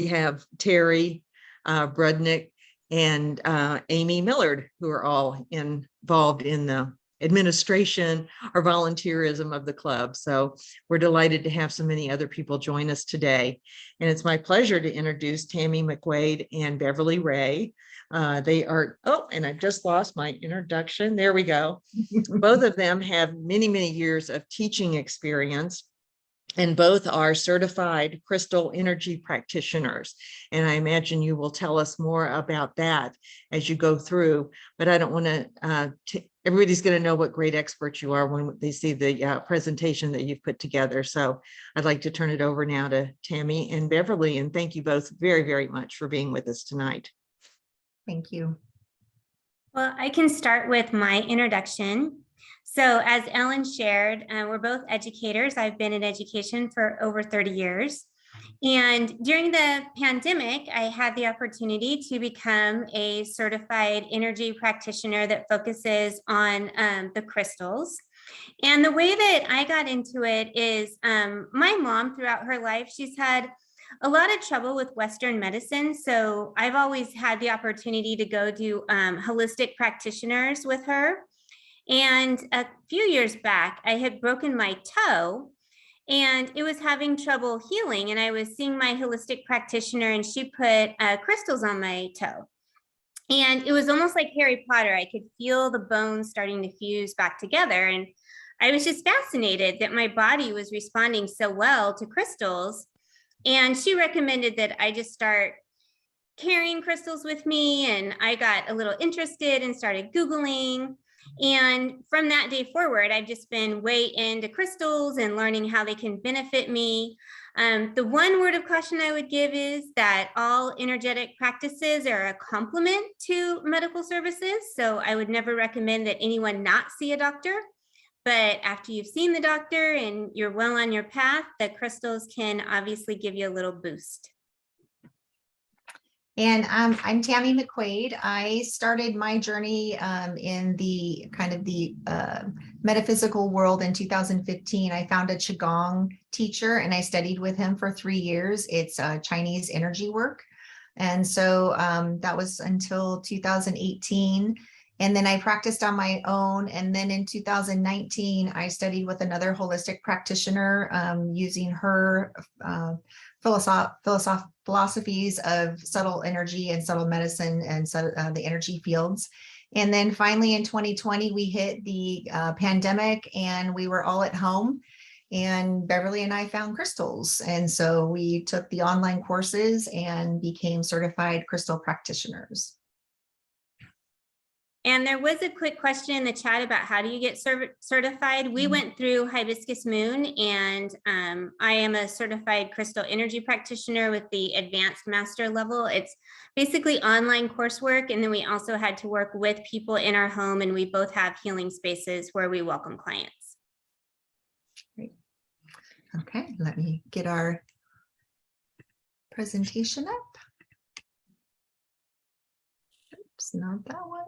we have Terry Brudnick and Amy Millard, who are all involved in the administration or volunteerism of the club. So we're delighted to have so many other people join us today. And it's my pleasure to introduce Tammy McQuade and Beverly Ray. They are, oh, and I've just lost my introduction. There we go. Both of them have many, many years of teaching experience, and both are certified crystal energy practitioners. And I imagine you will tell us more about that as you go through, but I don't want to, everybody's going to know what great experts you are when they see the presentation that you've put together. So I'd like to turn it over now to Tammy and Beverly, and thank you both very, very much for being with us tonight. Thank you. Well, I can start with my introduction. So as Ellen shared, we're both educators. I've been in education for over 30 years. And during the pandemic, I had the opportunity to become a certified energy practitioner that focuses on the crystals. And the way that I got into it is my mom throughout her life, she's had a lot of trouble with Western medicine. So I've always had the opportunity to go do holistic practitioners with her. And a few years back, I had broken my toe and it was having trouble healing. And I was seeing my holistic practitioner and she put crystals on my toe. And it was almost like Harry Potter. I could feel the bones starting to fuse back together. And I was just fascinated that my body was responding so well to crystals. And she recommended that I just start carrying crystals with me. And I got a little interested and started Googling. And from that day forward, I've just been way into crystals and learning how they can benefit me. The one word of caution I would give is that all energetic practices are a complement to medical services. So I would never recommend that anyone not see a doctor. But after you've seen the doctor and you're well on your path, the crystals can obviously give you a little boost. And I'm Tammy McQuade. I started my journey in the kind of the metaphysical world in 2015. I found a Qigong teacher and I studied with him for 3 years. It's Chinese energy work. And so that was until 2018. And then I practiced on my own. And then in 2019, I studied with another holistic practitioner using her philosophies of subtle energy and subtle medicine and so the energy fields. And then finally in 2020, we hit the pandemic and we were all at home. And Beverly and I found crystals. And so we took the online courses and became certified crystal practitioners. And there was a quick question in the chat about how do you get certified? We went through Hibiscus Moon, and I am a certified crystal energy practitioner with the advanced master level. It's basically online coursework. And then we also had to work with people in our home, and we both have healing spaces where we welcome clients. Great. Okay, let me get our presentation up. Oops, not that one.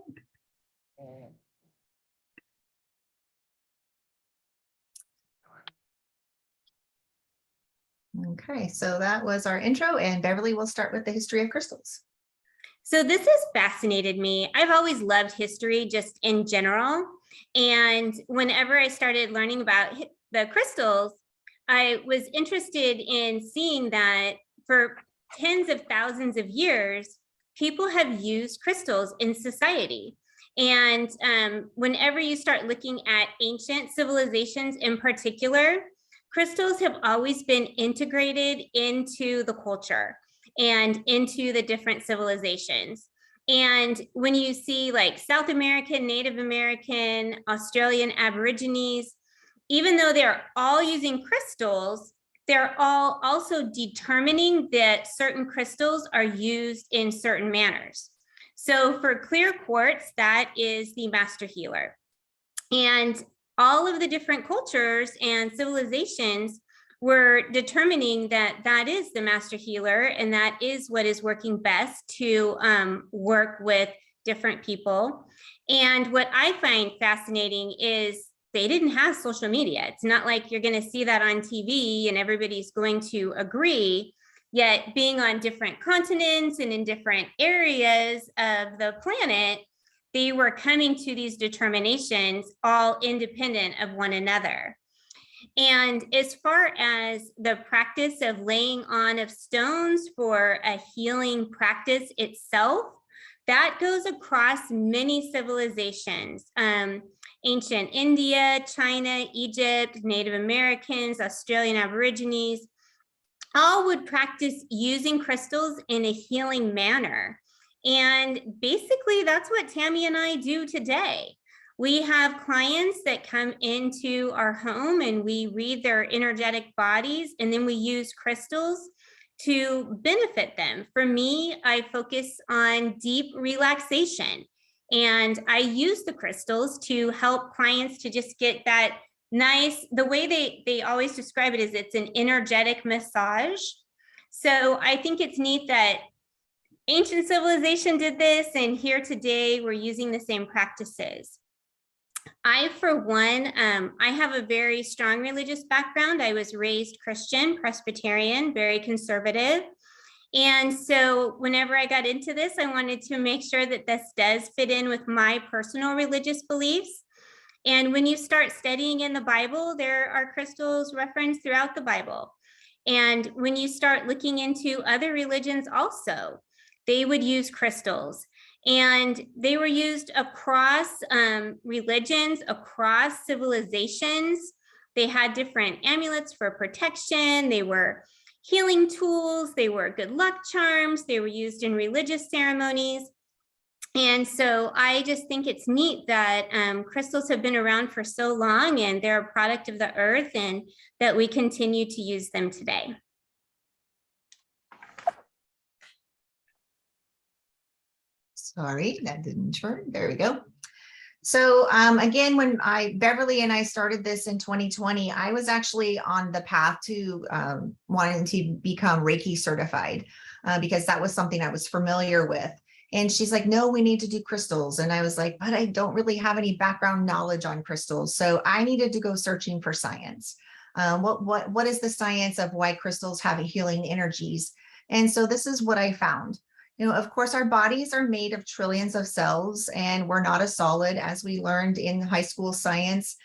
Okay, so that was our intro, and Beverly will start with the history of crystals. So this has fascinated me. I've always loved history just in general. And whenever I started learning about the crystals, I was interested in seeing that for tens of thousands of years, people have used crystals in society. And whenever you start looking at ancient civilizations in particular, crystals have always been integrated into the culture and into the different civilizations. And when you see like South American, Native American, Australian Aborigines, even though they're all using crystals, they're all also determining that certain crystals are used in certain manners. So for clear quartz, that is the master healer. And all of the different cultures and civilizations were determining that that is the master healer, and that is what is working best to work with different people. And what I find fascinating is they didn't have social media. It's not like you're going to see that on TV and everybody's going to agree. Yet being on different continents and in different areas of the planet, they were coming to these determinations all independent of one another. And as far as the practice of laying on of stones for a healing practice itself, that goes across many civilizations. Ancient India, China, Egypt, Native Americans, Australian Aborigines, all would practice using crystals in a healing manner. And basically, that's what Tammy and I do today. We have clients that come into our home and we read their energetic bodies, and then we use crystals to benefit them. For me, I focus on deep relaxation, and I use the crystals to help clients to just get that nice, the way they always describe it is it's an energetic massage. So I think it's neat that ancient civilization did this, and here today we're using the same practices. I, for one, I have a very strong religious background. I was raised Christian, Presbyterian, very conservative. And so whenever I got into this, I wanted to make sure that this does fit in with my personal religious beliefs. And when you start studying in the Bible, there are crystals referenced throughout the Bible. And when you start looking into other religions also, they would use crystals. And they were used across religions, across civilizations. They had different amulets for protection. They were healing tools. They were good luck charms. They were used in religious ceremonies. And so I just think it's neat that crystals have been around for so long, and they're a product of the earth, and that we continue to use them today. Sorry, that didn't turn. There we go. So again, when Beverly and I started this in 2020, I was actually on the path to wanting to become Reiki certified because that was something I was familiar with. And she's like, no, we need to do crystals. And I was like, but I don't really have any background knowledge on crystals. So I needed to go searching for science. What is the science of why crystals have healing energies? And so this is what I found. You know, of course, our bodies are made of trillions of cells, and we're not a solid, as we learned in high school science.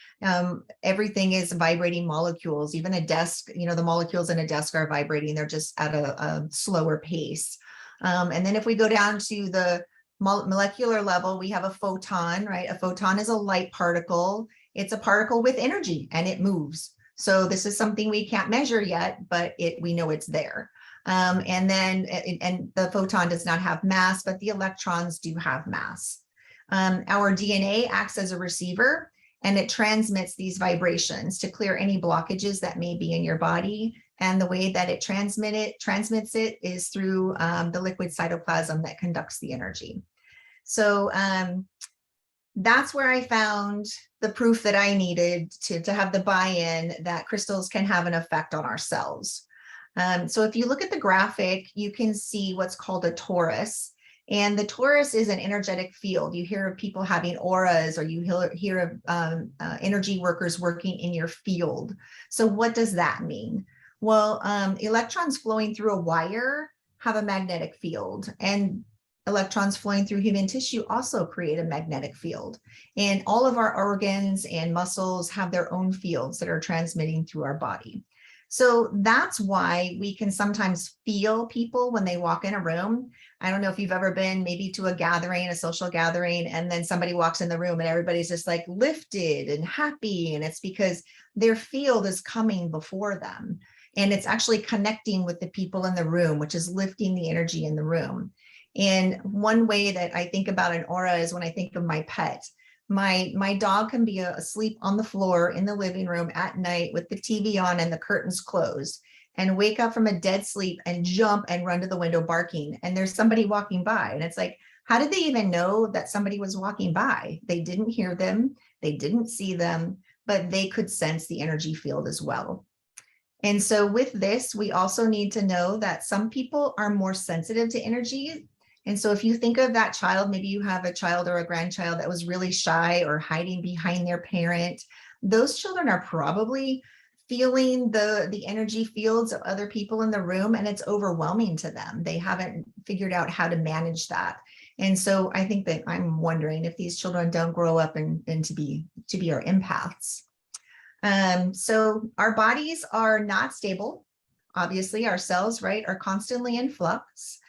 Everything is vibrating molecules. Even a desk, you know, the molecules in a desk are vibrating. They're just at a slower pace. And then if we go down to the molecular level, we have a photon, right? A photon is a light particle. It's a particle with energy, and it moves. So this is something we can't measure yet, but we know it's there. And the photon does not have mass, but the electrons do have mass. Our DNA acts as a receiver, and it transmits these vibrations to clear any blockages that may be in your body. And the way that it transmits it is through the liquid cytoplasm that conducts the energy. So that's where I found the proof that I needed to have the buy-in that crystals can have an effect on our cells. So if you look at the graphic, you can see what's called a torus. And the torus is an energetic field. You hear of people having auras, or you hear of energy workers working in your field. So what does that mean? Well, electrons flowing through a wire have a magnetic field, and electrons flowing through human tissue also create a magnetic field. And all of our organs and muscles have their own fields that are transmitting through our body. So that's why we can sometimes feel people when they walk in a room. I don't know if you've ever been maybe to a gathering, a social gathering, and then somebody walks in the room and everybody's just like lifted and happy. And it's because their field is coming before them. And it's actually connecting with the people in the room, which is lifting the energy in the room. And one way that I think about an aura is when I think of my pet. My dog can be asleep on the floor in the living room at night with the TV on and the curtains closed, and wake up from a dead sleep and jump and run to the window barking. And there's somebody walking by. And it's like, how did they even know that somebody was walking by? They didn't hear them. They didn't see them, but they could sense the energy field as well. And so with this, we also need to know that some people are more sensitive to energy. And so if you think of that child, maybe you have a child or a grandchild that was really shy or hiding behind their parent, those children are probably feeling the energy fields of other people in the room, and it's overwhelming to them. They haven't figured out how to manage that. And so I think that I'm wondering if these children don't grow up and to be our empaths. So our bodies are not stable. Obviously, our cells, right, are constantly in flux,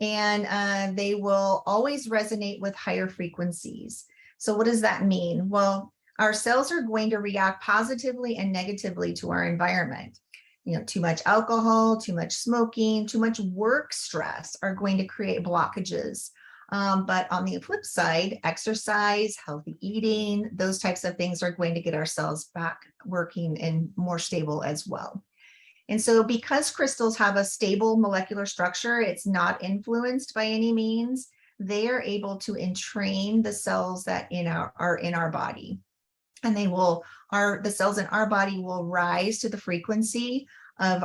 and they will always resonate with higher frequencies. So what does that mean? Well, our cells are going to react positively and negatively to our environment. You know, too much alcohol, too much smoking, too much work stress are going to create blockages. But on the flip side, exercise, healthy eating, those types of things are going to get our cells back working and more stable as well. And so because crystals have a stable molecular structure, it's not influenced by any means, they are able to entrain the cells that are in our body. And the cells in our body will rise to the frequency of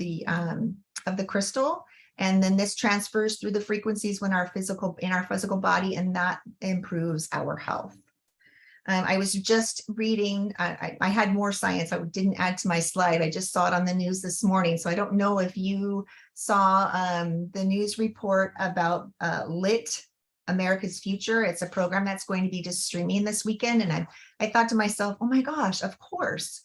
the crystal. And then this transfers through the frequencies in our physical body, and that improves our health. I was just reading, I had more science. I didn't add to my slide. I just saw it on the news this morning. So I don't know if you saw the news report about LIT, America's Future. It's a program that's going to be just streaming this weekend. And I thought to myself, oh my gosh, of course.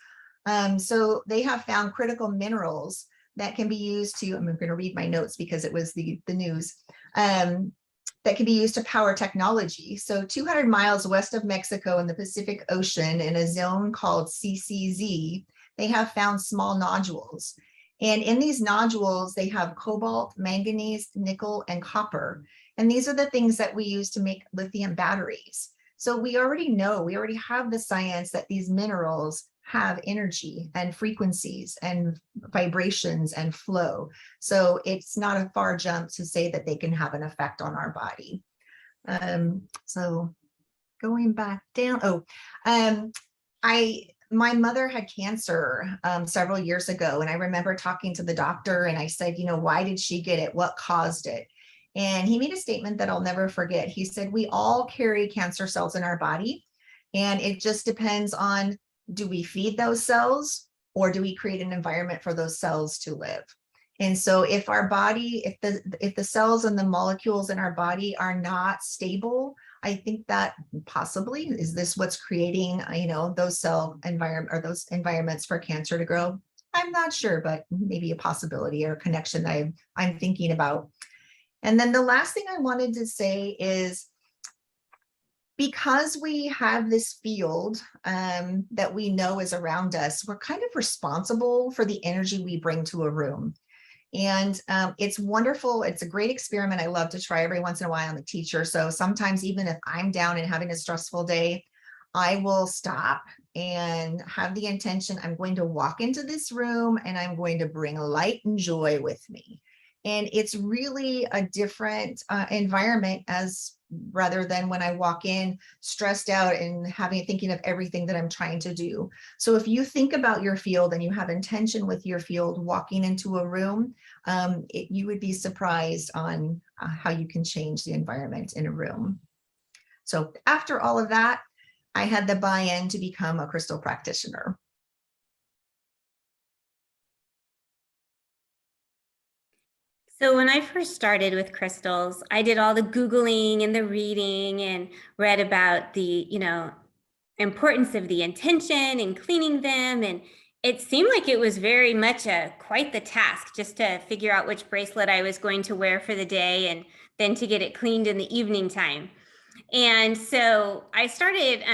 So they have found critical minerals that can be used to, I'm going to read my notes because it was the news, that can be used to power technology. So 200 miles west of Mexico in the Pacific Ocean in a zone called CCZ, they have found small nodules. And in these nodules, they have cobalt, manganese, nickel, and copper. And these are the things that we use to make lithium batteries. So we already have the science that these minerals have energy and frequencies and vibrations and flow. So it's not a far jump to say that they can have an effect on our body. So going back down, my mother had cancer several years ago, and I remember talking to the doctor, and I said, you know, why did she get it? What caused it? And he made a statement that I'll never forget. He said, we all carry cancer cells in our body, and it just depends on, do we feed those cells, or do we create an environment for those cells to live? And so if our body, if the cells and the molecules in our body are not stable, I think that possibly is this what's creating, you know, those cell environment or those environments for cancer to grow. I'm not sure, but maybe a possibility or a connection that I'm thinking about. And then the last thing I wanted to say is, because we have this field that we know is around us, we're kind of responsible for the energy we bring to a room. And it's wonderful. It's a great experiment I love to try every once in a while. I'm a teacher. So sometimes even if I'm down and having a stressful day, I will stop and have the intention, I'm going to walk into this room and I'm going to bring light and joy with me. And it's really a different environment rather than when I walk in stressed out and thinking of everything that I'm trying to do. So if you think about your field and you have intention with your field walking into a room, you would be surprised on how you can change the environment in a room. So after all of that, I had the buy-in to become a crystal practitioner. So when I first started with crystals, I did all the Googling and the reading and read about the, importance of the intention and cleaning them. And it seemed like it was very much quite the task just to figure out which bracelet I was going to wear for the day and then to get it cleaned in the evening time. And so I started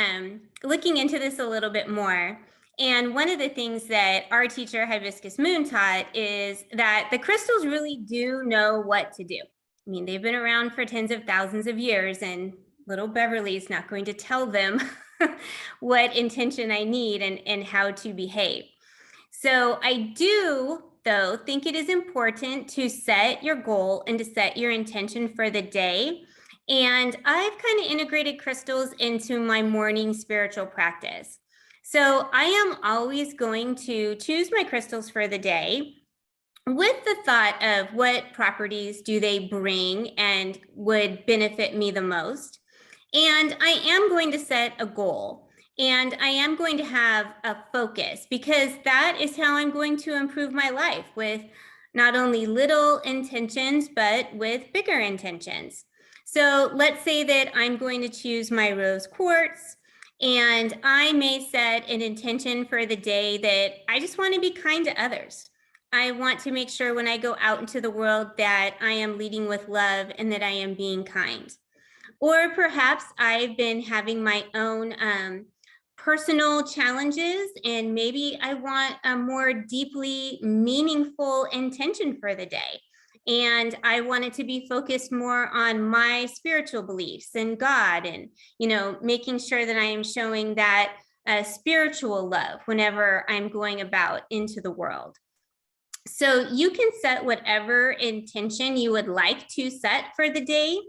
looking into this a little bit more. And one of the things that our teacher, Hibiscus Moon, taught is that the crystals really do know what to do. I mean, they've been around for tens of thousands of years, and little Beverly is not going to tell them what intention I need and how to behave. So I do, though, think it is important to set your goal and to set your intention for the day. And I've kind of integrated crystals into my morning spiritual practice. So I am always going to choose my crystals for the day with the thought of what properties do they bring and would benefit me the most. And I am going to set a goal. And I am going to have a focus because that is how I'm going to improve my life, with not only little intentions, but with bigger intentions. So let's say that I'm going to choose my rose quartz, and I may set an intention for the day that I just want to be kind to others. I want to make sure when I go out into the world that I am leading with love and that I am being kind. Or perhaps I've been having my own personal challenges, and maybe I want a more deeply meaningful intention for the day. And I want it to be focused more on my spiritual beliefs and God, and, making sure that I am showing that spiritual love whenever I'm going about into the world. So you can set whatever intention you would like to set for the day.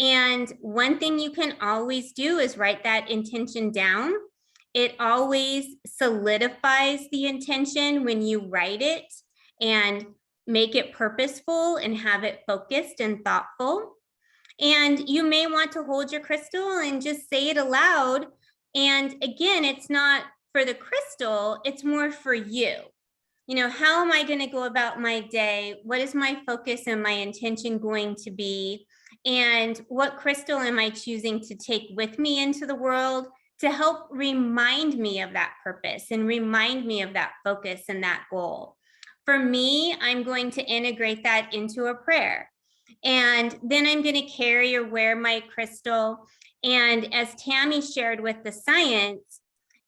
And one thing you can always do is write that intention down. It always solidifies the intention when you write it and make it purposeful and have it focused and thoughtful. And you may want to hold your crystal and just say it aloud. And again, it's not for the crystal, it's more for you. How am I going to go about my day? What is my focus and my intention going to be? And what crystal am I choosing to take with me into the world to help remind me of that purpose and remind me of that focus and that goal? For me, I'm going to integrate that into a prayer. And then I'm going to carry or wear my crystal. And as Tammy shared with the science,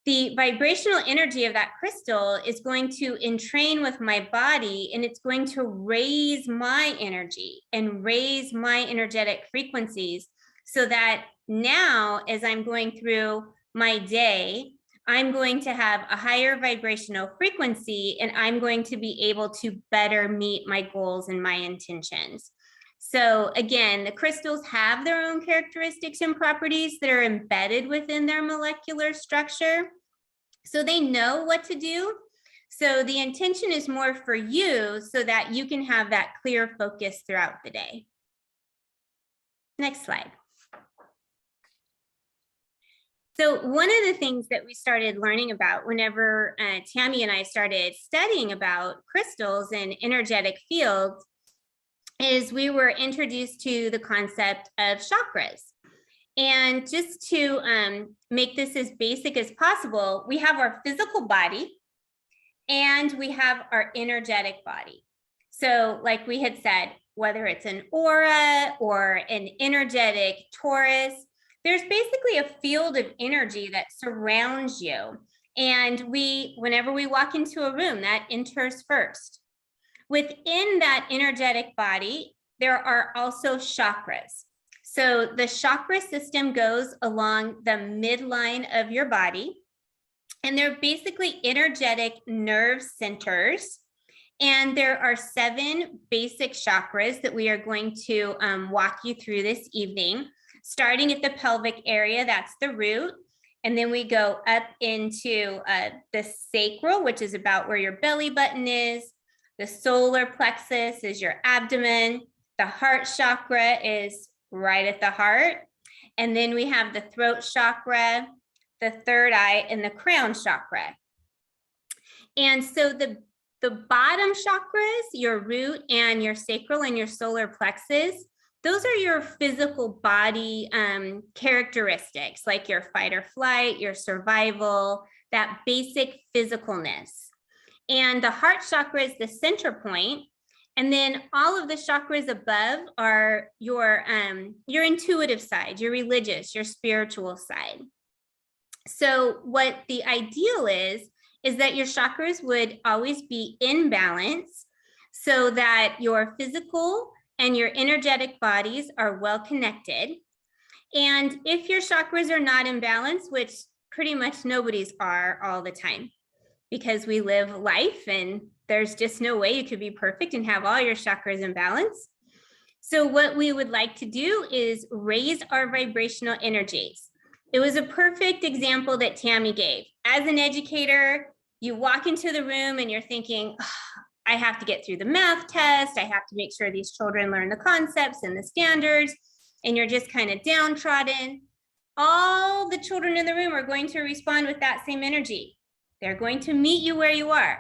the vibrational energy of that crystal is going to entrain with my body, and it's going to raise my energy and raise my energetic frequencies, so that now as I'm going through my day, I'm going to have a higher vibrational frequency, and I'm going to be able to better meet my goals and my intentions. So again, the crystals have their own characteristics and properties that are embedded within their molecular structure, so they know what to do. So the intention is more for you so that you can have that clear focus throughout the day. Next slide. So one of the things that we started learning about whenever Tammy and I started studying about crystals and energetic fields is we were introduced to the concept of chakras. And just to make this as basic as possible, we have our physical body and we have our energetic body. So like we had said, whether it's an aura or an energetic torus, there's basically a field of energy that surrounds you. And whenever we walk into a room, that enters first. Within that energetic body, there are also chakras. So the chakra system goes along the midline of your body, and they're basically energetic nerve centers. And there are 7 basic chakras that we are going to walk you through this evening, starting at the pelvic area, that's the root. And then we go up into the sacral, which is about where your belly button is. The solar plexus is your abdomen. The heart chakra is right at the heart. And then we have the throat chakra, the third eye, and the crown chakra. And so the bottom chakras, your root and your sacral and your solar plexus, those are your physical body characteristics, like your fight or flight, your survival, that basic physicalness. And the heart chakra is the center point. And then all of the chakras above are your intuitive side, your religious, your spiritual side. So what the ideal is that your chakras would always be in balance so that your physical and your energetic bodies are well connected. And if your chakras are not in balance, which pretty much nobody's are all the time, because we live life and there's just no way you could be perfect and have all your chakras in balance. So what we would like to do is raise our vibrational energies. It was a perfect example that Tammy gave. As an educator, you walk into the room and you're thinking, oh, I have to get through the math test. I have to make sure these children learn the concepts and the standards, and you're just kind of downtrodden. all the children in the room are going to respond with that same energy. They're going to meet you where you are.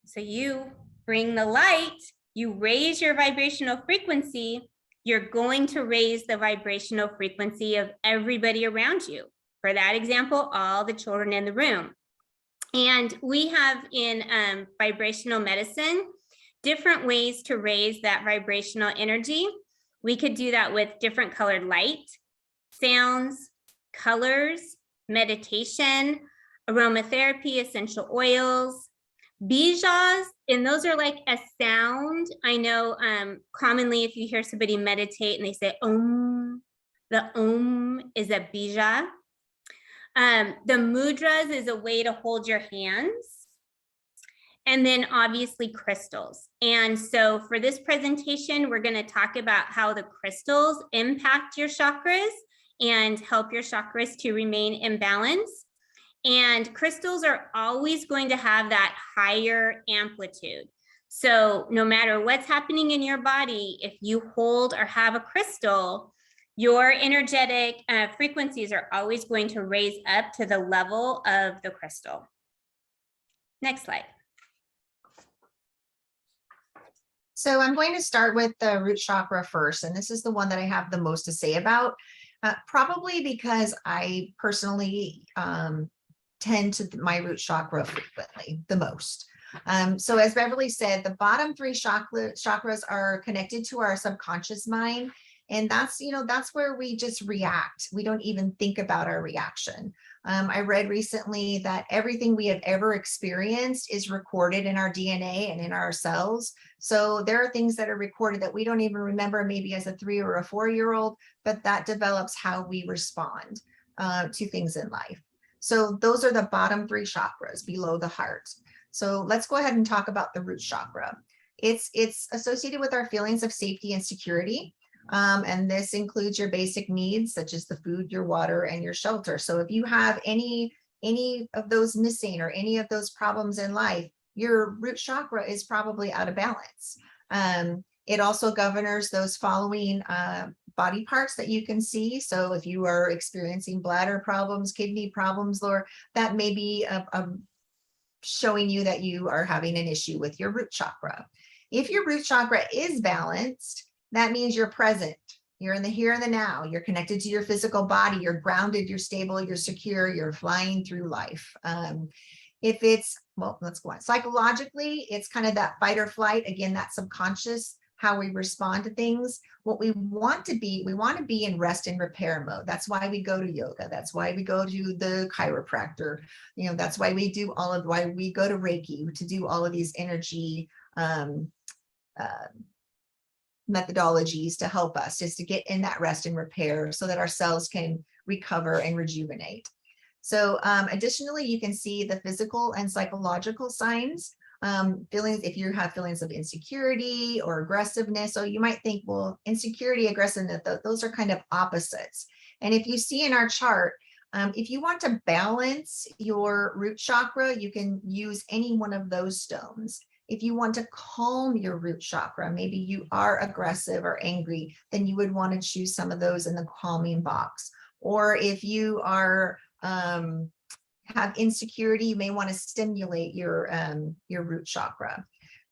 So you bring the light, you raise your vibrational frequency, you're going to raise the vibrational frequency of everybody around you. For that example, all the children in the room. And we have in vibrational medicine, different ways to raise that vibrational energy. We could do that with different colored light, sounds, colors, meditation, aromatherapy, essential oils, bijas, and those are like a sound. I know commonly if you hear somebody meditate and they say om, the om is a bija. The mudras is a way to hold your hands. And then obviously crystals. And so for this presentation, we're going to talk about how the crystals impact your chakras and help your chakras to remain in balance. And crystals are always going to have that higher amplitude. So no matter what's happening in your body, if you hold or have a crystal, your energetic frequencies are always going to raise up to the level of the crystal. Next slide. So I'm going to start with the root chakra first, and this is the one that I have the most to say about, probably because I personally tend to my root chakra frequently, the most. So as Beverly said, the bottom three chakras are connected to our subconscious mind. And that's, that's where we just react. We don't even think about our reaction. I read recently that everything we have ever experienced is recorded in our DNA and in our cells. So there are things that are recorded that we don't even remember, maybe as a 3 or a 4-year-old, but that develops how we respond to things in life. So those are the bottom three chakras below the heart. So let's go ahead and talk about the root chakra. It's associated with our feelings of safety and security. And this includes your basic needs, such as the food, your water, and your shelter. So if you have any of those missing or any of those problems in life, your root chakra is probably out of balance. It also governs those following body parts that you can see. So if you are experiencing bladder problems, kidney problems, or that may be showing you that you are having an issue with your root chakra. If your root chakra is balanced, that means you're present. You're in the here and the now. You're connected to your physical body. You're grounded, you're stable, you're secure, you're flying through life. If it's, well, let's go on. Psychologically, it's kind of that fight or flight. Again, that subconscious, how we respond to things. What we want to be in rest and repair mode. That's why we go to yoga. That's why we go to the chiropractor. That's why we do why we go to Reiki, to do all of these energy methodologies to help us, is to get in that rest and repair so that our cells can recover and rejuvenate. So additionally, you can see the physical and psychological signs, feelings, if you have feelings of insecurity or aggressiveness. So you might think, well, insecurity, aggressiveness, those are kind of opposites. And if you see in our chart, if you want to balance your root chakra, you can use any one of those stones. If you want to calm your root chakra, maybe you are aggressive or angry, then you would want to choose some of those in the calming box. Or if you are have insecurity, you may want to stimulate your root chakra.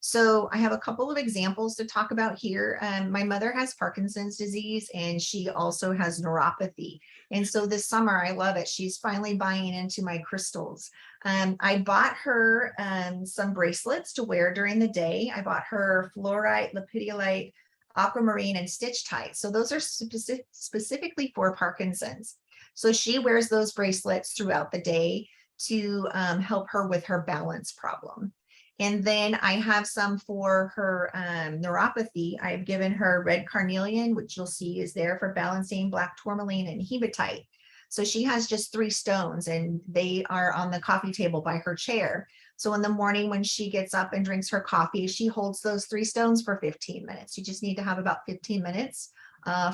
So I have a couple of examples to talk about here. My mother has Parkinson's disease, and she also has neuropathy. And so this summer, I love it. She's finally buying into my crystals. I bought her some bracelets to wear during the day. I bought her fluorite, lepidolite, aquamarine, and stitch tight. So those are specifically for Parkinson's. So she wears those bracelets throughout the day to help her with her balance problem. And then I have some for her neuropathy. I've given her red carnelian, which you'll see is there for balancing, black tourmaline, and hematite. So she has just 3 stones, and they are on the coffee table by her chair. So in the morning when she gets up and drinks her coffee, she holds those 3 stones for 15 minutes. You just need to have about 15 minutes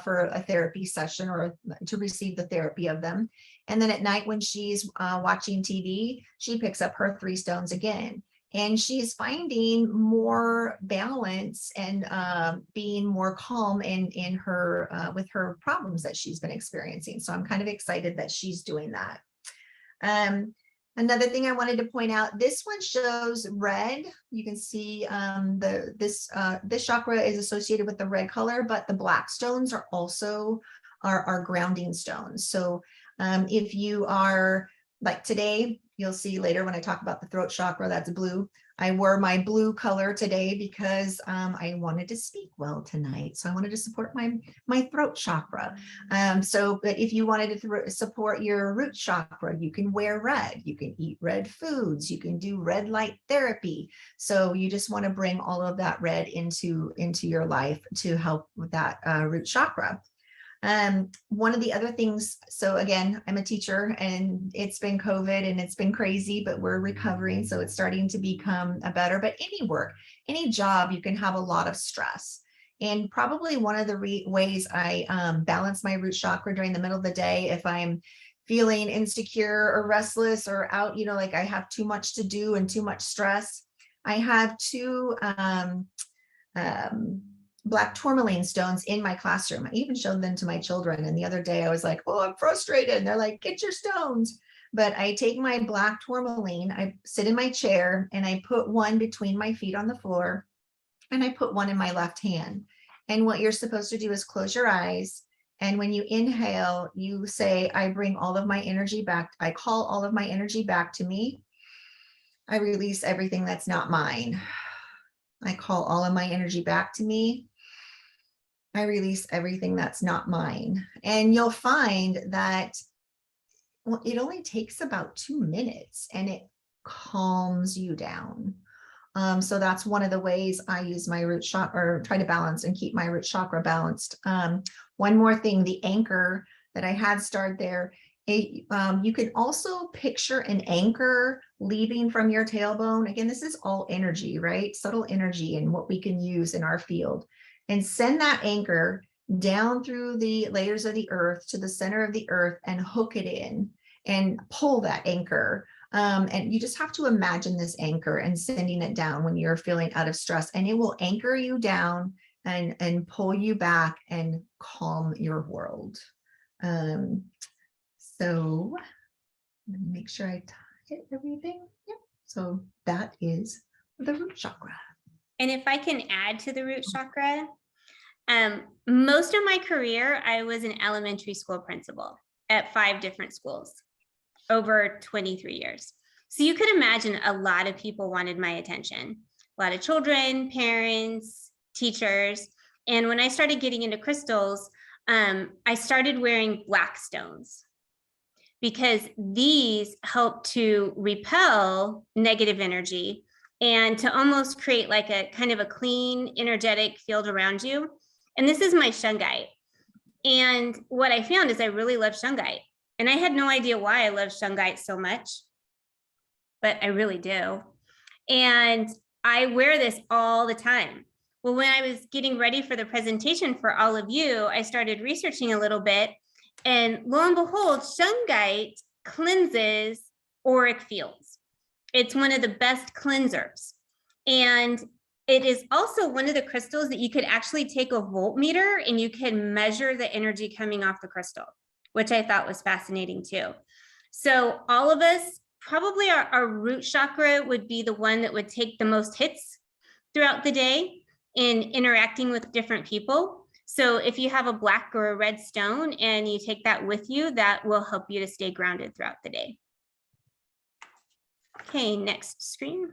for a therapy session or to receive the therapy of them. And then at night when she's watching TV, she picks up her 3 stones again. and she's finding more balance and being more calm in her with her problems that she's been experiencing. So I'm kind of excited that she's doing that. Another thing I wanted to point out, this one shows red. You can see this chakra is associated with the red color, but the black stones are also are grounding stones. So if you are like today, you'll see later when I talk about the throat chakra, that's blue. I wore my blue color today because I wanted to speak well tonight. So I wanted to support my throat chakra. But if you wanted to support your root chakra, you can wear red. You can eat red foods. You can do red light therapy. So you just want to bring all of that red into your life to help with that root chakra. One of the other things, so again, I'm a teacher and it's been COVID and it's been crazy, but we're recovering. So it's starting to become a better, but any work, any job, you can have a lot of stress. And probably one of the ways I balance my root chakra during the middle of the day, if I'm feeling insecure or restless or out, like I have too much to do and too much stress, I have two black tourmaline stones in my classroom. I even showed them to my children. And the other day I was like, oh, I'm frustrated. And they're like, get your stones. But I take my black tourmaline, I sit in my chair and I put one between my feet on the floor and I put one in my left hand. And what you're supposed to do is close your eyes. And when you inhale, you say, I bring all of my energy back. I call all of my energy back to me. I release everything that's not mine. I call all of my energy back to me. I release everything that's not mine. And you'll find that it only takes about 2 minutes and it calms you down. So that's one of the ways I use my root chakra, or try to balance and keep my root chakra balanced. One more thing, the anchor that I had started there, you can also picture an anchor leaving from your tailbone. Again, this is all energy, right? Subtle energy and what we can use in our field. And send that anchor down through the layers of the earth to the center of the earth and hook it in and pull that anchor. And you just have to imagine this anchor and sending it down when you're feeling out of stress, and it will anchor you down and pull you back and calm your world. So let me make sure I hit everything. Yep. So that is the root chakra. And if I can add to the root chakra, most of my career, I was an elementary school principal at 5 different schools over 23 years. So you could imagine a lot of people wanted my attention, a lot of children, parents, teachers. And when I started getting into crystals, I started wearing black stones because these help to repel negative energy and to almost create like a kind of a clean, energetic field around you. And this is my shungite. And what I found is I really love shungite. And I had no idea why I love shungite so much, but I really do. And I wear this all the time. Well, when I was getting ready for the presentation for all of you, I started researching a little bit. And lo and behold, shungite cleanses auric fields. It's one of the best cleansers. And it is also one of the crystals that you could actually take a voltmeter and you can measure the energy coming off the crystal, which I thought was fascinating too. So all of us, probably our root chakra would be the one that would take the most hits throughout the day in interacting with different people. So if you have a black or a red stone and you take that with you, that will help you to stay grounded throughout the day. Okay, next screen.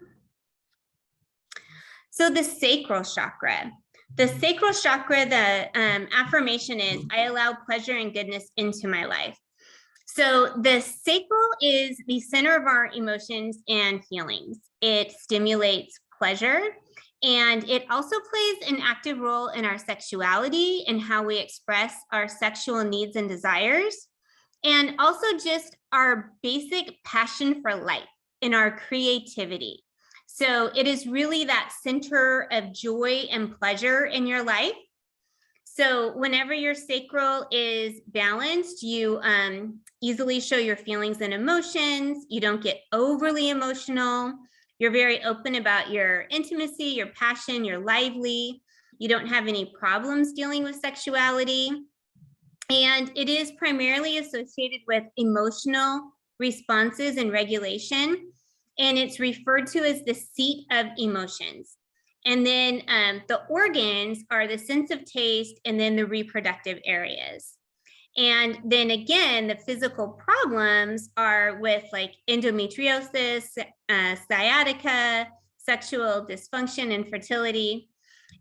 So the sacral chakra. The sacral chakra, the affirmation is, I allow pleasure and goodness into my life. So the sacral is the center of our emotions and feelings. It stimulates pleasure, and it also plays an active role in our sexuality and how we express our sexual needs and desires, and also just our basic passion for life and our creativity. So it is really that center of joy and pleasure in your life. So whenever your sacral is balanced, you easily show your feelings and emotions. You don't get overly emotional. You're very open about your intimacy, your passion, you're lively. You don't have any problems dealing with sexuality. And it is primarily associated with emotional responses and regulation. And it's referred to as the seat of emotions. And then the organs are the sense of taste and then the reproductive areas. And then again, the physical problems are with like endometriosis, sciatica, sexual dysfunction, and fertility.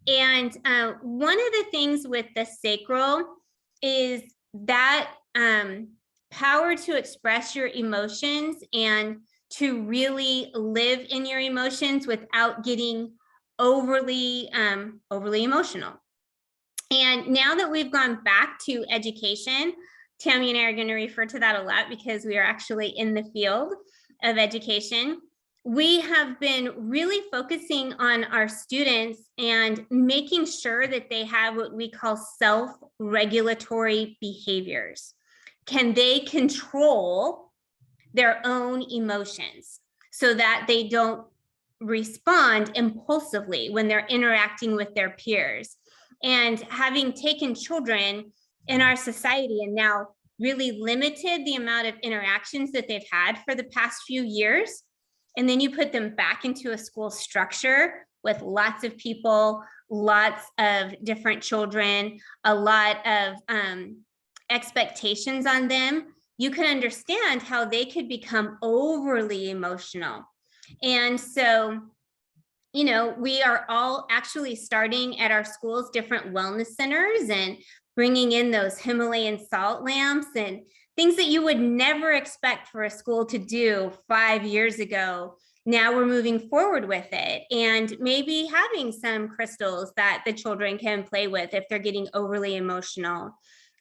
And one of the things with the sacral is that power to express your emotions and to really live in your emotions without getting overly emotional. And now that we've gone back to education, Tammy and I are going to refer to that a lot because we are actually in the field of education. We have been really focusing on our students and making sure that they have what we call self-regulatory behaviors. Can they control their own emotions so that they don't respond impulsively when they're interacting with their peers? And having taken children in our society and now really limited the amount of interactions that they've had for the past few years, and then you put them back into a school structure with lots of people, lots of different children, a lot of expectations on them, you can understand how they could become overly emotional. And so, you know, we are all actually starting at our schools different wellness centers and bringing in those Himalayan salt lamps and things that you would never expect for a school to do 5 years ago. Now we're moving forward with it and maybe having some crystals that the children can play with if they're getting overly emotional.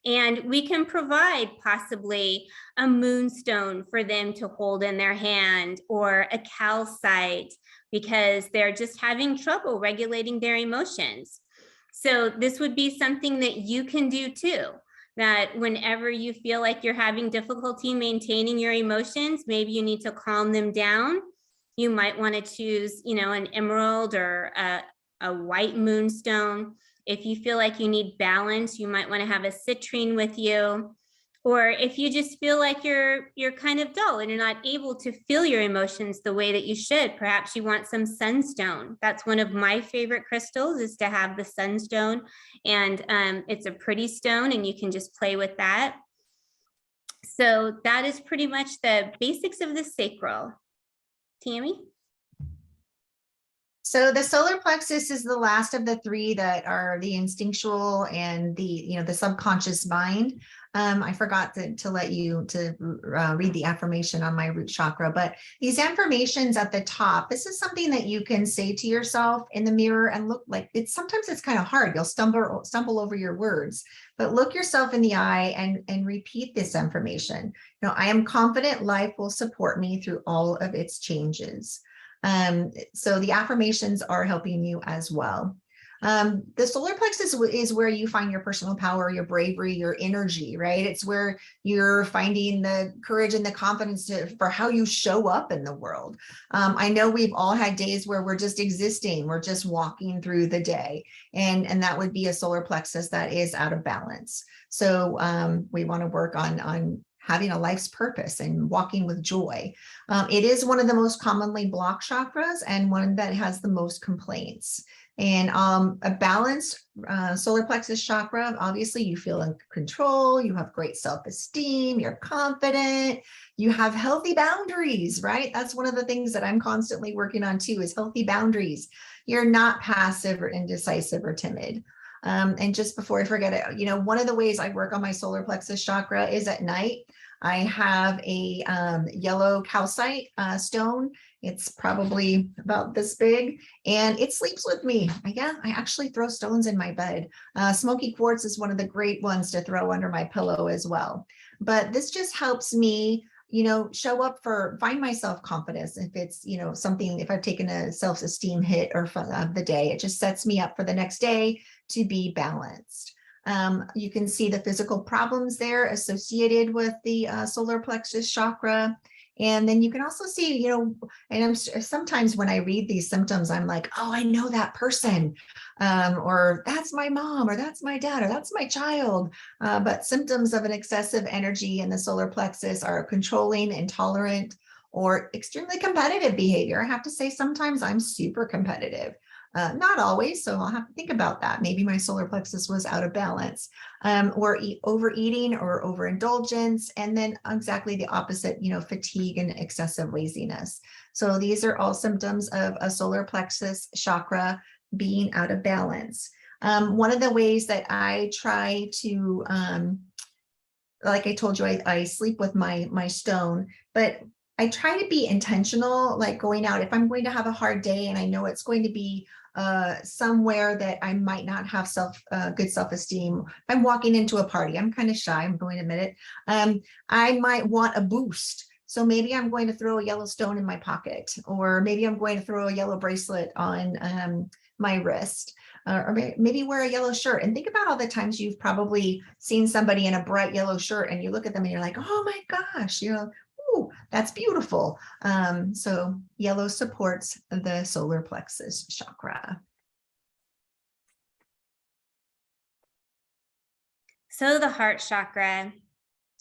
And we can provide possibly a moonstone for them to hold in their hand or a calcite because they're just having trouble regulating their emotions. So this would be something that you can do too, that whenever you feel like you're having difficulty maintaining your emotions, maybe you need to calm them down. You might want to choose, you know, an emerald or a white moonstone. If you feel like you need balance, you might want to have a citrine with you. Or if you just feel like you're kind of dull and you're not able to feel your emotions the way that you should, perhaps you want some sunstone. That's one of my favorite crystals, is to have the sunstone. And it's a pretty stone and you can just play with that. So that is pretty much the basics of the sacral. Tammy? So the solar plexus is the last of the three that are the instinctual and the, you know, the subconscious mind. I forgot to let you to read the affirmation on my root chakra, but these affirmations at the top, this is something that you can say to yourself in the mirror and look like sometimes it's kind of hard. You'll stumble over your words, but look yourself in the eye and repeat this affirmation. You know, I am confident life will support me through all of its changes. So the affirmations are helping you as well. The solar plexus is where you find your personal power, your bravery, your energy, right? It's where you're finding the courage and the confidence for how you show up in the world. I know we've all had days where we're just existing, we're just walking through the day, and that would be a solar plexus that is out of balance. So we want to work on having a life's purpose and walking with joy. It is one of the most commonly blocked chakras and one that has the most complaints. And a balanced solar plexus chakra, obviously you feel in control, you have great self-esteem, you're confident, you have healthy boundaries, right? That's one of the things that I'm constantly working on too, is healthy boundaries. You're not passive or indecisive or timid. And just before I forget it, you know, one of the ways I work on my solar plexus chakra is at night. I have a yellow calcite stone. It's probably about this big and it sleeps with me. I actually throw stones in my bed. Smoky quartz is one of the great ones to throw under my pillow as well. But this just helps me, you know, show up find my self-confidence. If it's, you know, something, if I've taken a self-esteem hit or of the day, it just sets me up for the next day to be balanced. You can see the physical problems there associated with the solar plexus chakra. And then you can also see, and sometimes when I read these symptoms, I'm like, oh, I know that person, or that's my mom, or that's my dad, or that's my child. But symptoms of an excessive energy in the solar plexus are controlling, intolerant, or extremely competitive behavior. I have to say, sometimes I'm super competitive. Not always, so I'll have to think about that. Maybe my solar plexus was out of balance, or overeating or overindulgence, and then exactly the opposite, fatigue and excessive laziness. So these are all symptoms of a solar plexus chakra being out of balance. One of the ways that I try to, like I told you, I sleep with my stone, but I try to be intentional, like going out. If I'm going to have a hard day and I know it's going to be somewhere that I might not have good self-esteem. If I'm walking into a party, I'm kind of shy, I'm going to admit it. I might want a boost. So maybe I'm going to throw a yellow stone in my pocket, or maybe I'm going to throw a yellow bracelet on my wrist, or maybe wear a yellow shirt. And think about all the times you've probably seen somebody in a bright yellow shirt and you look at them and you're like, oh my gosh, ooh, that's beautiful. So yellow supports the solar plexus chakra. So the heart chakra,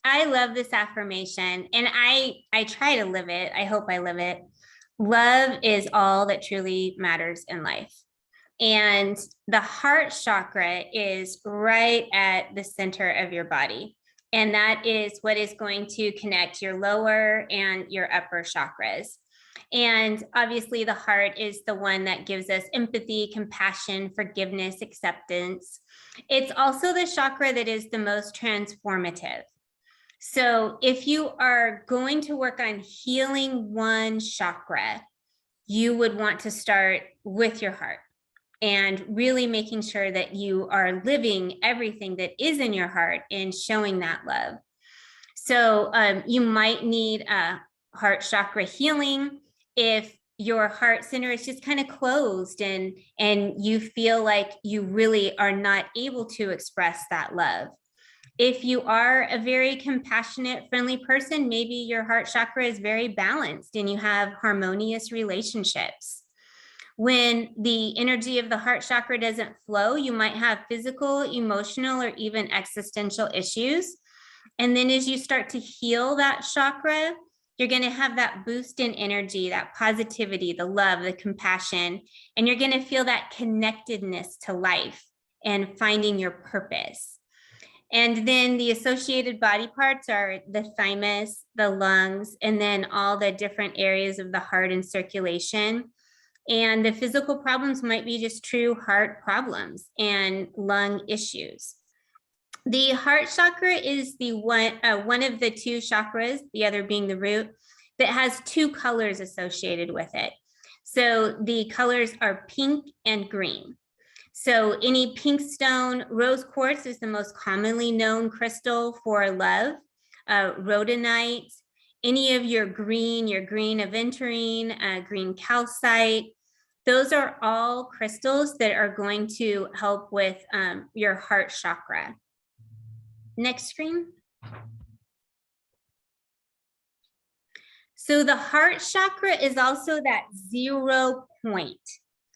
I love this affirmation, and I try to live it. I hope I live it. Love is all that truly matters in life. And the heart chakra is right at the center of your body. And that is what is going to connect your lower and your upper chakras. And obviously the heart is the one that gives us empathy, compassion, forgiveness, acceptance. It's also the chakra that is the most transformative. So if you are going to work on healing one chakra, you would want to start with your heart and really making sure that you are living everything that is in your heart and showing that love. So you might need a heart chakra healing if your heart center is just kind of closed and you feel like you really are not able to express that love. If you are a very compassionate, friendly person, maybe your heart chakra is very balanced and you have harmonious relationships. When the energy of the heart chakra doesn't flow, you might have physical, emotional, or even existential issues. And then as you start to heal that chakra, you're going to have that boost in energy, that positivity, the love, the compassion, and you're going to feel that connectedness to life and finding your purpose. And then the associated body parts are the thymus, the lungs, and then all the different areas of the heart and circulation. And the physical problems might be just true heart problems and lung issues. The heart chakra is the one of the two chakras, the other being the root, that has two colors associated with it. So the colors are pink and green. So any pink stone, rose quartz is the most commonly known crystal for love, rhodonite, any of your green aventurine, green calcite. Those are all crystals that are going to help with your heart chakra. Next screen. So the heart chakra is also that 0 point.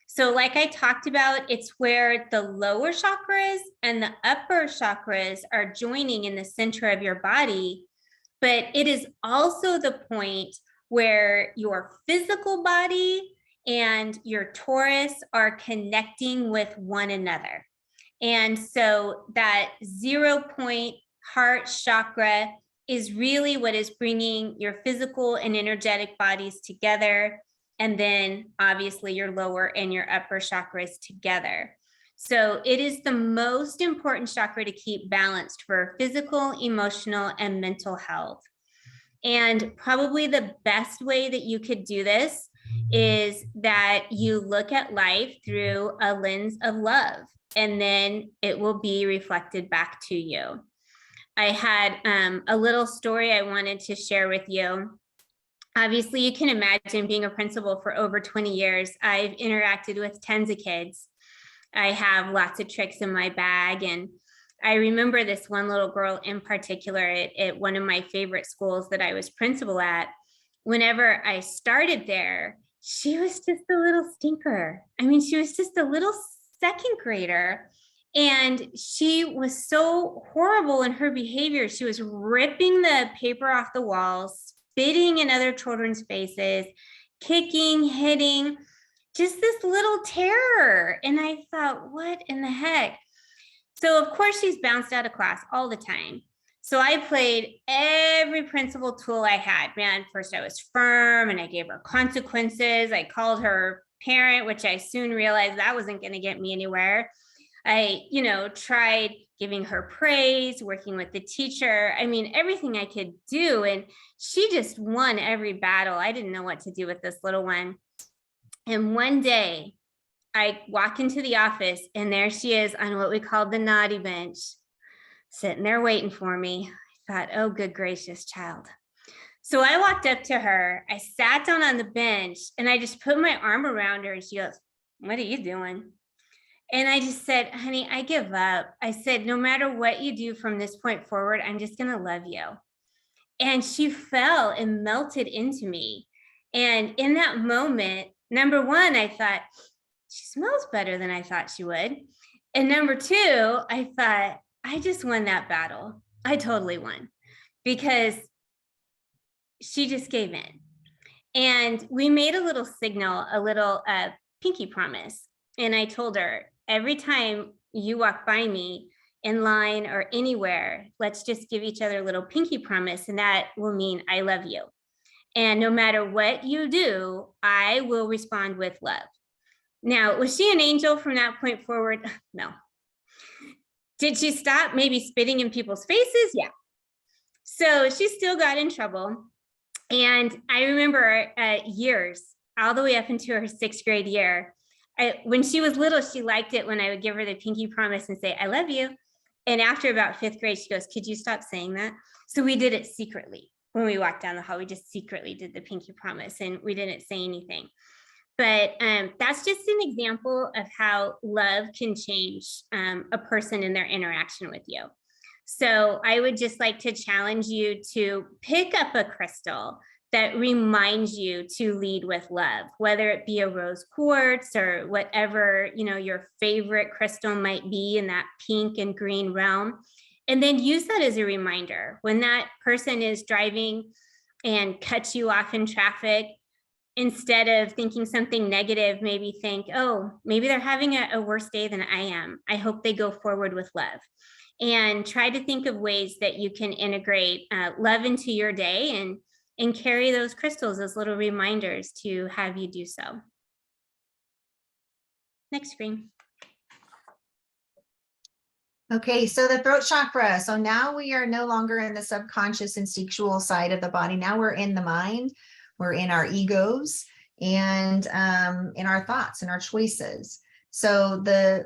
So like I talked about, it's where the lower chakras and the upper chakras are joining in the center of your body, but it is also the point where your physical body and your torus are connecting with one another. And so that 0 point heart chakra is really what is bringing your physical and energetic bodies together. And then obviously your lower and your upper chakras together. So it is the most important chakra to keep balanced for physical, emotional, and mental health. And probably the best way that you could do this is that you look at life through a lens of love, and then it will be reflected back to you. I had a little story I wanted to share with you. Obviously, you can imagine being a principal for over 20 years. I've interacted with tons of kids. I have lots of tricks in my bag. And I remember this one little girl in particular at one of my favorite schools that I was principal at. whenever I started there, she was just a little stinker. I mean, she was just a little second grader. And she was so horrible in her behavior. She was ripping the paper off the walls, spitting in other children's faces, kicking, hitting, just this little terror. And I thought, what in the heck? So of course she's bounced out of class all the time. So I played every principal tool I had. Man, first I was firm and I gave her consequences. I called her parent, which I soon realized that wasn't going to get me anywhere. I, tried giving her praise, working with the teacher. I mean, everything I could do. And she just won every battle. I didn't know what to do with this little one. And one day I walk into the office and there she is on what we called the naughty bench, sitting there waiting for me. I thought, oh, good gracious, child. So I walked up to her, I sat down on the bench and I just put my arm around her and she goes, what are you doing? And I just said, honey, I give up. I said, no matter what you do from this point forward, I'm just going to love you. And she fell and melted into me. And in that moment, number one, I thought, she smells better than I thought she would. And number two, I thought, I just won that battle. I totally won because she just gave in. And we made a little signal, a little pinky promise. And I told her, every time you walk by me in line or anywhere, let's just give each other a little pinky promise. And that will mean I love you. And no matter what you do, I will respond with love. Now, was she an angel from that point forward? No. Did she stop maybe spitting in people's faces? Yeah. So she still got in trouble. And I remember years, all the way up into her 6th grade year, when she was little, she liked it when I would give her the pinky promise and say, I love you. And after about 5th grade, she goes, could you stop saying that? So we did it secretly. When we walked down the hall, we just secretly did the pinky promise and we didn't say anything. But that's just an example of how love can change a person in their interaction with you. So I would just like to challenge you to pick up a crystal that reminds you to lead with love, whether it be a rose quartz or whatever, your favorite crystal might be in that pink and green realm. And then use that as a reminder when that person is driving and cuts you off in traffic. Instead of thinking something negative, maybe think, oh, maybe they're having a worse day than I am. I hope they go forward with love. And try to think of ways that you can integrate love into your day and carry those crystals as little reminders to have you do so. Next screen. Okay, so the throat chakra. So now we are no longer in the subconscious instinctual side of the body. Now we're in the mind, we're in our egos, and in our thoughts and our choices. So the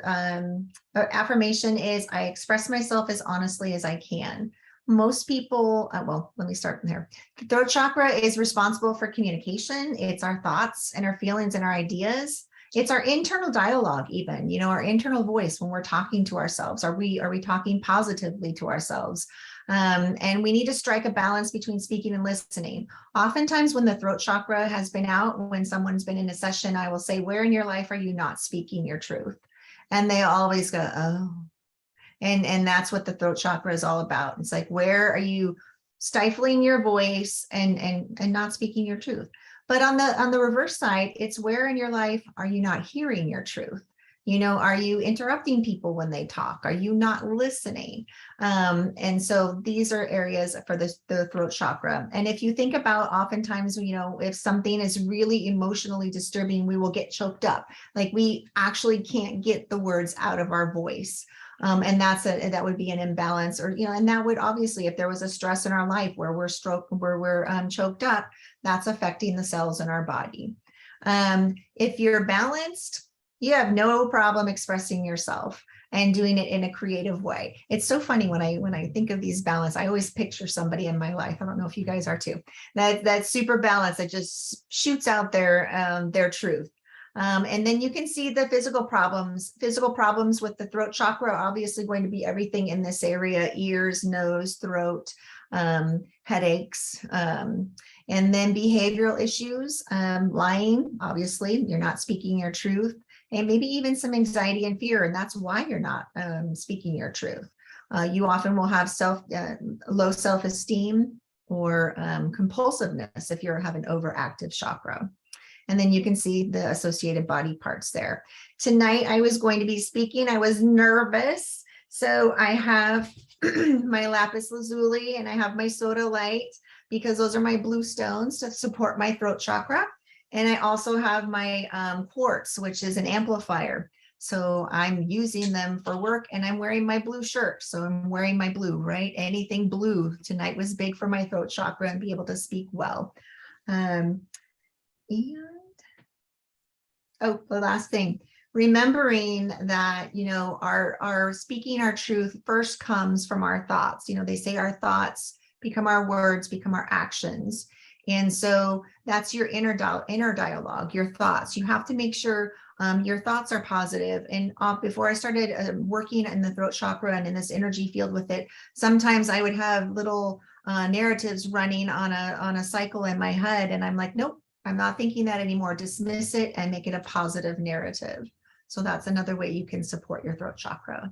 affirmation is, I express myself as honestly as I can. Most people, well, let me start from here. The throat chakra is responsible for communication. It's our thoughts and our feelings and our ideas. It's our internal dialogue, even, our internal voice when we're talking to ourselves. Are we talking positively to ourselves? And we need to strike a balance between speaking and listening. Oftentimes when the throat chakra has been out, when someone's been in a session, I will say, where in your life are you not speaking your truth? And they always go, oh. And that's what the throat chakra is all about. It's like, where are you stifling your voice and not speaking your truth? But on the reverse side, it's where in your life are you not hearing your truth? Are you interrupting people when they talk? Are you not listening? And so these are areas for the throat chakra. And if you think about, oftentimes, if something is really emotionally disturbing, we will get choked up. Like we actually can't get the words out of our voice. And that would be an imbalance, or, and that would obviously, if there was a stress in our life where we're choked up, that's affecting the cells in our body. If you're balanced, you have no problem expressing yourself and doing it in a creative way. It's so funny when I think of these balance, I always picture somebody in my life. I don't know if you guys are too. That super balance that just shoots out their truth. And then you can see the physical problems with the throat chakra are obviously going to be everything in this area: ears, nose, throat. headaches, and then behavioral issues, lying, obviously, you're not speaking your truth, and maybe even some anxiety and fear, and that's why you're not speaking your truth. You often will have low self-esteem or compulsiveness if you have an overactive chakra. And then you can see the associated body parts there. Tonight, I was going to be speaking. I was nervous. So I have my lapis lazuli and I have my soda light, because those are my blue stones to support my throat chakra. And I also have my quartz, which is an amplifier. So I'm using them for work, and I'm wearing my blue shirt. So I'm wearing my blue, right? Anything blue tonight was big for my throat chakra and be able to speak well. And oh, the last thing, remembering that, you know, our speaking our truth first comes from our thoughts. You know, they say our thoughts become our words, become our actions. And so that's your inner dialogue, your thoughts. You have to make sure your thoughts are positive. And before I started working in the throat chakra and in this energy field with it, sometimes I would have little narratives running on a cycle in my head. And I'm like, nope, I'm not thinking that anymore. Dismiss it and make it a positive narrative. So that's another way you can support your throat chakra.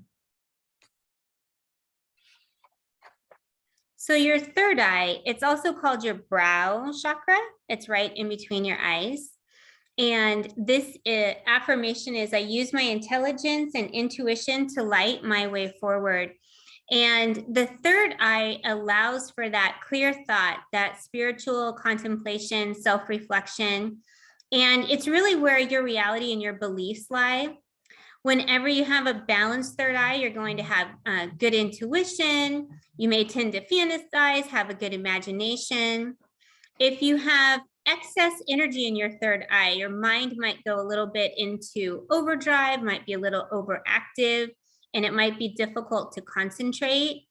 So your third eye, it's also called your brow chakra. It's right in between your eyes. And this affirmation is, I use my intelligence and intuition to light my way forward. And the third eye allows for that clear thought, that spiritual contemplation, self-reflection. And it's really where your reality and your beliefs lie. Whenever you have a balanced third eye, you're going to have good intuition. You may tend to fantasize, have a good imagination. If you have excess energy in your third eye, your mind might go a little bit into overdrive, might be a little overactive, and it might be difficult to concentrate.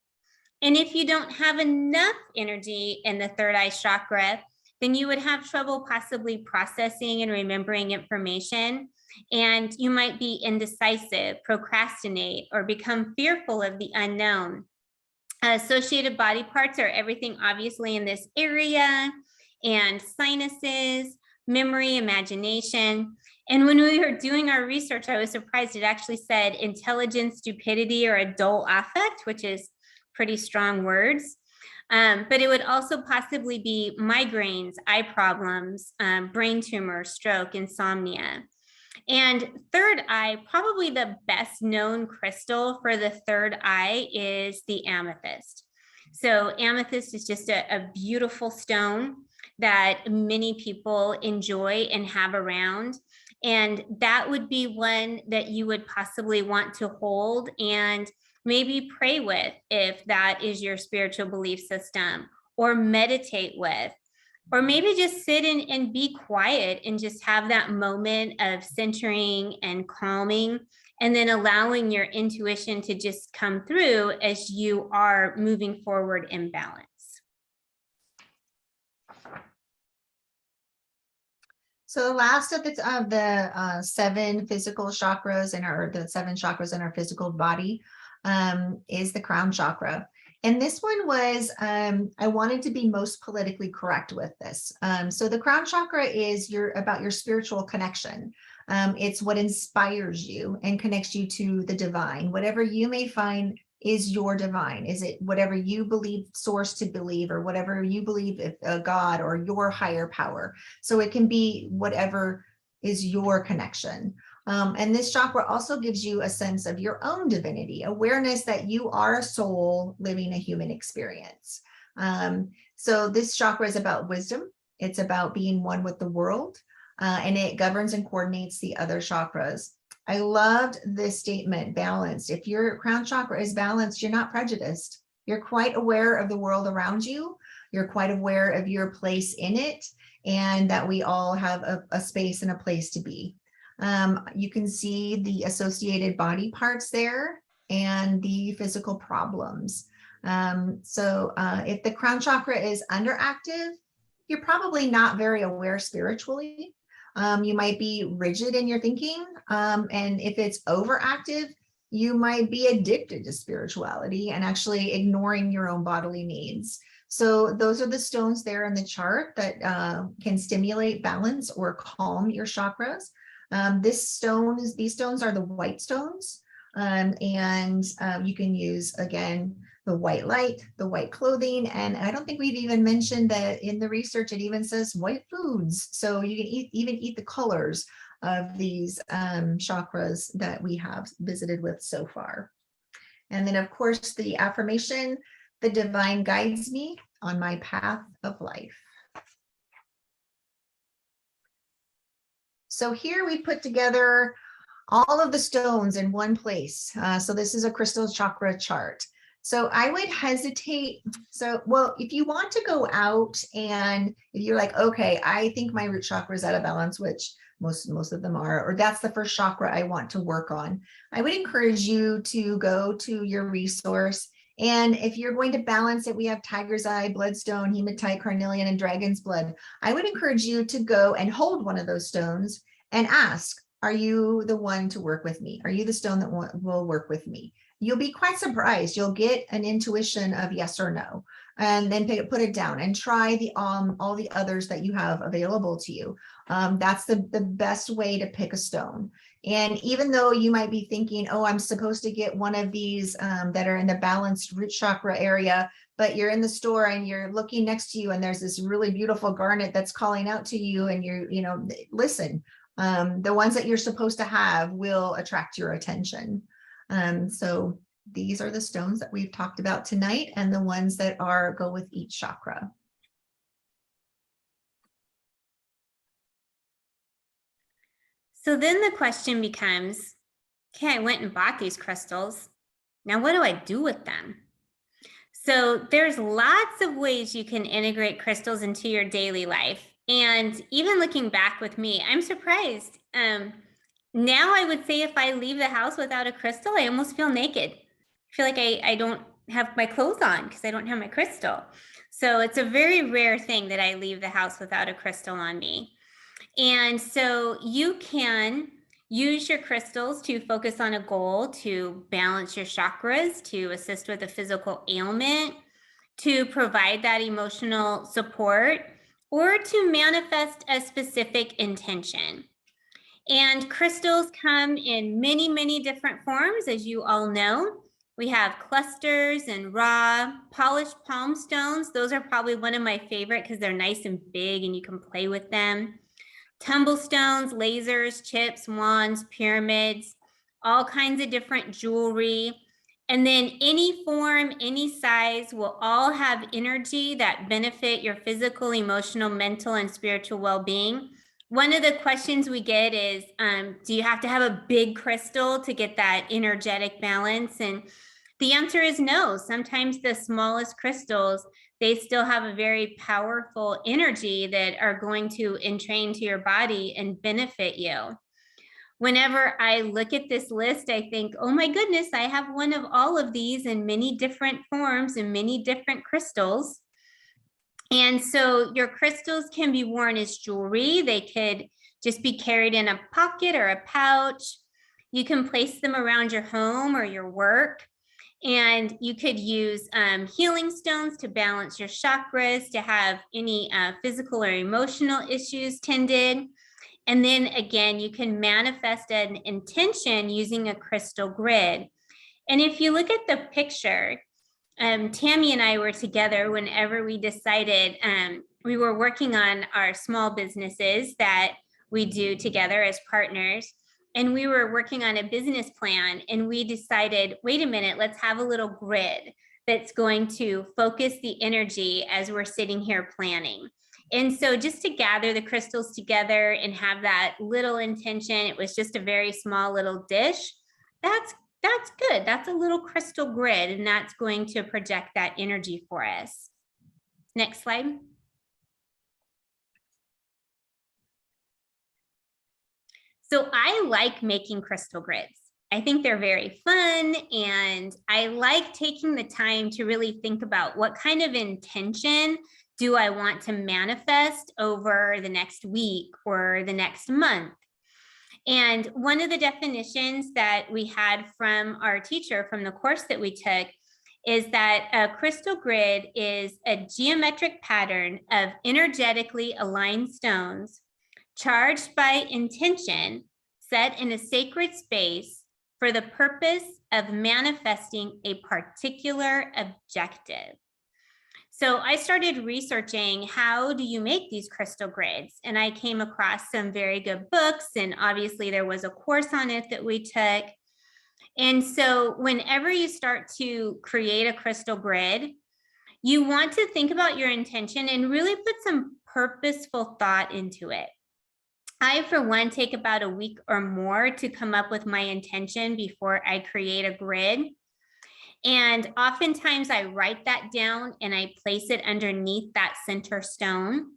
And if you don't have enough energy in the third eye chakra, then you would have trouble possibly processing and remembering information. And you might be indecisive, procrastinate, or become fearful of the unknown. Associated body parts are everything obviously in this area, and sinuses, memory, imagination. And when we were doing our research, I was surprised it actually said intelligence, stupidity, or adult affect, which is pretty strong words. But it would also possibly be migraines, eye problems, brain tumor, stroke, insomnia. And third eye, probably the best known crystal for the third eye is the amethyst. So amethyst is just a beautiful stone that many people enjoy and have around. And that would be one that you would possibly want to hold and maybe pray with if that is your spiritual belief system, or meditate with, or maybe just sit and be quiet and just have that moment of centering and calming, and then allowing your intuition to just come through as you are moving forward in balance. So the last of the 7 physical chakras the 7 chakras in our physical body is the crown chakra. And this one was, I wanted to be most politically correct with this. So the crown chakra is about your spiritual connection. It's what inspires you and connects you to the divine. Whatever you may find is your divine. Is it whatever you believe source to believe, or whatever you believe God or your higher power? So it can be whatever is your connection. And this chakra also gives you a sense of your own divinity, awareness that you are a soul living a human experience. So this chakra is about wisdom. It's about being one with the world, and it governs and coordinates the other chakras. I loved this statement, balanced. If your crown chakra is balanced, you're not prejudiced. You're quite aware of the world around you. You're quite aware of your place in it, and that we all have a space and a place to be. You can see the associated body parts there and the physical problems. So if the crown chakra is underactive, you're probably not very aware spiritually. You might be rigid in your thinking. And if it's overactive, you might be addicted to spirituality and actually ignoring your own bodily needs. So those are the stones there in the chart that can stimulate, balance, or calm your chakras. These stones are the white stones. You can use, again, the white light, the white clothing. And I don't think we've even mentioned that in the research, it even says white foods. So you can even eat the colors of these chakras that we have visited with so far. And then, of course, the affirmation, the divine guides me on my path of life. So here we put together all of the stones in one place. So this is a crystal chakra chart. So I would hesitate. Well, if you want to go out and if you're like, okay, I think my root chakra is out of balance, which most of them are, or that's the first chakra I want to work on, I would encourage you to go to your resource. And if you're going to balance it, we have tiger's eye, bloodstone, hematite, carnelian, and dragon's blood. I would encourage you to go and hold one of those stones and ask, are you the one to work with me? Are you the stone that will work with me? You'll be quite surprised. You'll get an intuition of yes or no, and then put it down and try all the others that you have available to you. That's the best way to pick a stone. And even though you might be thinking, oh, I'm supposed to get one of these that are in the balanced root chakra area, but you're in the store and you're looking next to you and there's this really beautiful garnet that's calling out to you, and listen, the ones that you're supposed to have will attract your attention. So these are the stones that we've talked about tonight, and the ones that go with each chakra. So then the question becomes, okay, I went and bought these crystals. Now, what do I do with them? So there's lots of ways you can integrate crystals into your daily life. And even looking back with me, I'm surprised. Now I would say if I leave the house without a crystal, I almost feel naked. I feel like I don't have my clothes on because I don't have my crystal. So it's a very rare thing that I leave the house without a crystal on me. And so you can use your crystals to focus on a goal, to balance your chakras, to assist with a physical ailment, to provide that emotional support, or to manifest a specific intention. And crystals come in many, many different forms, as you all know. We have clusters and raw polished palm stones. Those are probably one of my favorite because they're nice and big and you can play with them. Tumble stones, lasers, chips, wands, pyramids, all kinds of different jewelry. And then any form, any size will all have energy that benefit your physical, emotional, mental, and spiritual well-being. One of the questions we get is, do you have to have a big crystal to get that energetic balance? And the answer is no. Sometimes the smallest crystals, they still have a very powerful energy that are going to entrain to your body and benefit you. Whenever I look at this list, I think, oh my goodness, I have one of all of these in many different forms and many different crystals. And so your crystals can be worn as jewelry. They could just be carried in a pocket or a pouch. You can place them around your home or your work. And you could use healing stones to balance your chakras, to have any physical or emotional issues tended. And then again, you can manifest an intention using a crystal grid. And if you look at the picture, Tammy and I were together whenever we decided we were working on our small businesses that we do together as partners. And we were working on a business plan, and we decided, wait a minute, let's have a little grid that's going to focus the energy as we're sitting here planning. And so just to gather the crystals together and have that little intention, it was just a very small little dish. That's good. That's a little crystal grid, and that's going to project that energy for us. Next slide. So I like making crystal grids. I think they're very fun, and I like taking the time to really think about what kind of intention do I want to manifest over the next week or the next month. And one of the definitions that we had from our teacher from the course that we took is that a crystal grid is a geometric pattern of energetically aligned stones charged by intention set in a sacred space for the purpose of manifesting a particular objective. So I started researching how do you make these crystal grids? And I came across some very good books, and obviously there was a course on it that we took. And so whenever you start to create a crystal grid, you want to think about your intention and really put some purposeful thought into it. I, for one, take about a week or more to come up with my intention before I create a grid. And oftentimes I write that down and I place it underneath that center stone.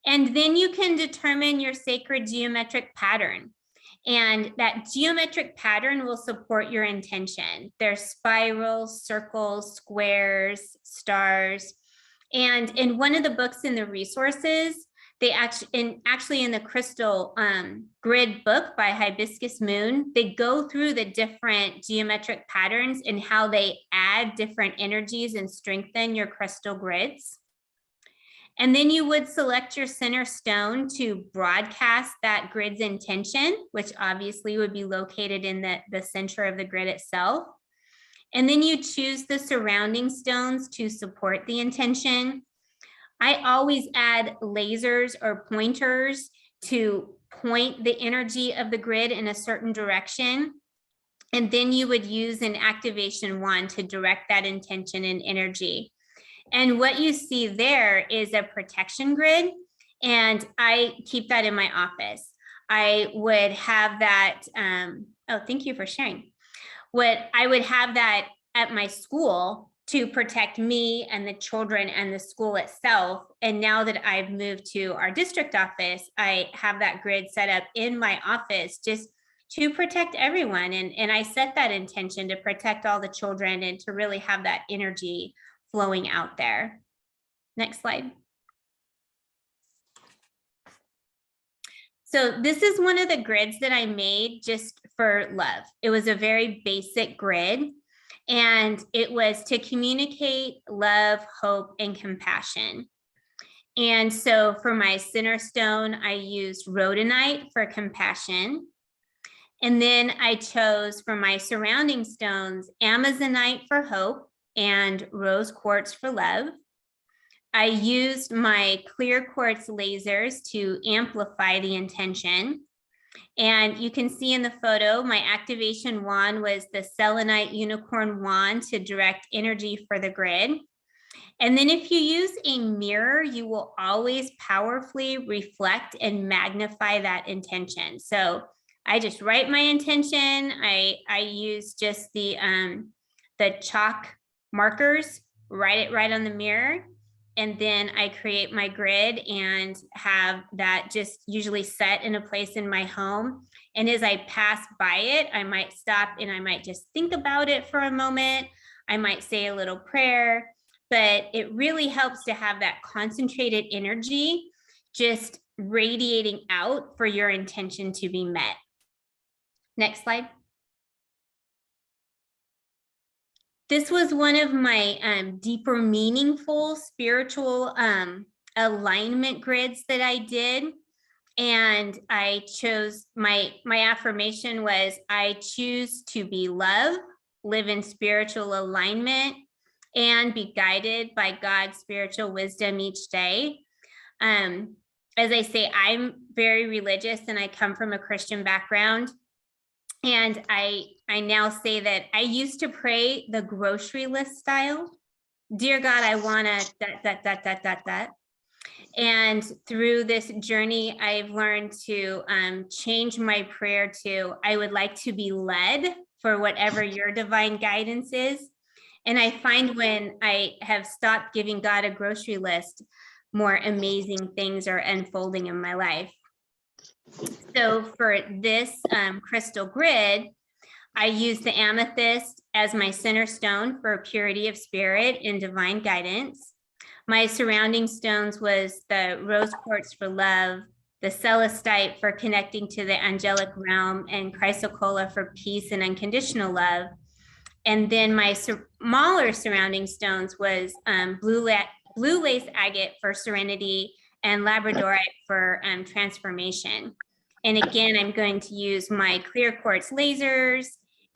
And then you can determine your sacred geometric pattern. And that geometric pattern will support your intention. There's spirals, circles, squares, stars. And in one of the books in the resources, they actually in the crystal grid book by Hibiscus Moon, they go through the different geometric patterns and how they add different energies and strengthen your crystal grids. And then you would select your center stone to broadcast that grid's intention, which obviously would be located in the center of the grid itself. And then you choose the surrounding stones to support the intention. I always add lasers or pointers to point the energy of the grid in a certain direction. And then you would use an activation wand to direct that intention and energy. And what you see there is a protection grid, and I keep that in my office. I would have that, oh, thank you for sharing. I would have that at my school to protect me and the children and the school itself. And now that I've moved to our district office, I have that grid set up in my office just to protect everyone. And I set that intention to protect all the children and to really have that energy flowing out there. Next slide. So this is one of the grids that I made just for love. It was a very basic grid, and it was to communicate love, hope, and compassion. And so for my center stone, I used rhodonite for compassion. And then I chose for my surrounding stones, amazonite for hope and rose quartz for love. I used my clear quartz lasers to amplify the intention. And you can see in the photo, my activation wand was the selenite unicorn wand to direct energy for the grid. And then if you use a mirror, you will always powerfully reflect and magnify that intention. So I just write my intention. I use just the chalk markers, write it right on the mirror. And then I create my grid and have that just usually set in a place in my home. And as I pass by it, I might stop and I might just think about it for a moment. I might say a little prayer, but it really helps to have that concentrated energy just radiating out for your intention to be met. Next slide. This was one of my deeper, meaningful spiritual alignment grids that I did. And I chose, my affirmation was, I choose to be love, live in spiritual alignment, and be guided by God's spiritual wisdom each day. As I say, I'm very religious and I come from a Christian background. And I now say that I used to pray the grocery list style. Dear God, I want to ... And through this journey, I've learned to change my prayer to, I would like to be led for whatever your divine guidance is. And I find when I have stopped giving God a grocery list, more amazing things are unfolding in my life. So for this crystal grid, I use the amethyst as my center stone for purity of spirit and divine guidance. My surrounding stones was the rose quartz for love, the celestite for connecting to the angelic realm, and chrysocolla for peace and unconditional love. And then my smaller surrounding stones was blue lace agate for serenity and labradorite for transformation. And again, I'm going to use my clear quartz lasers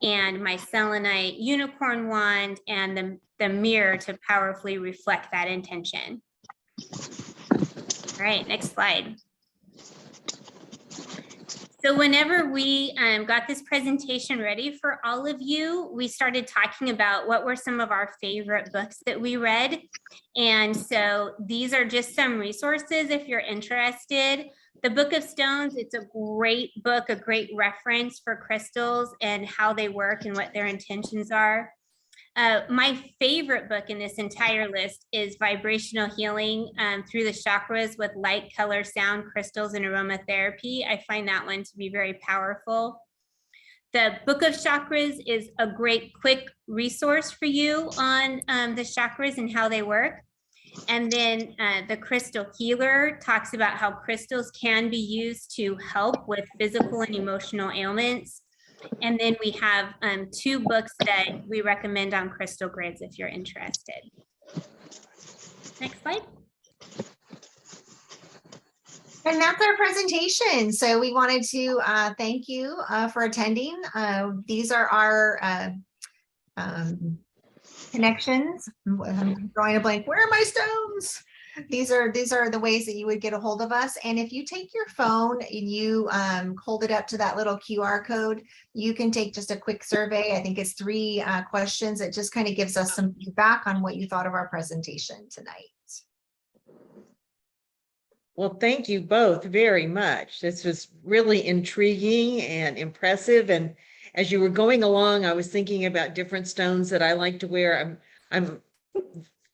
and my selenite unicorn wand and the mirror to powerfully reflect that intention. All right, next slide. So whenever we got this presentation ready for all of you, we started talking about what were some of our favorite books that we read. And so these are just some resources if you're interested. The Book of Stones, it's a great book, a great reference for crystals and how they work and what their intentions are. My favorite book in this entire list is Vibrational Healing Through the Chakras with Light, Color, Sound, Crystals, and Aromatherapy. I find that one to be very powerful. The Book of Chakras is a great quick resource for you on the chakras and how they work. And then the Crystal Healer talks about how crystals can be used to help with physical and emotional ailments. And then we have 2 books that we recommend on crystal grids if you're interested. Next slide. And that's our presentation. So we wanted to thank you for attending. These are our connections. I'm drawing a blank. Where are my stones? These are the ways that you would get a hold of us. And if you take your phone and you hold it up to that little QR code, you can take just a quick survey. I think it's 3 questions. It just kind of gives us some feedback on what you thought of our presentation tonight. Well, thank you both very much. This was really intriguing and impressive. And as you were going along, I was thinking about different stones that I like to wear.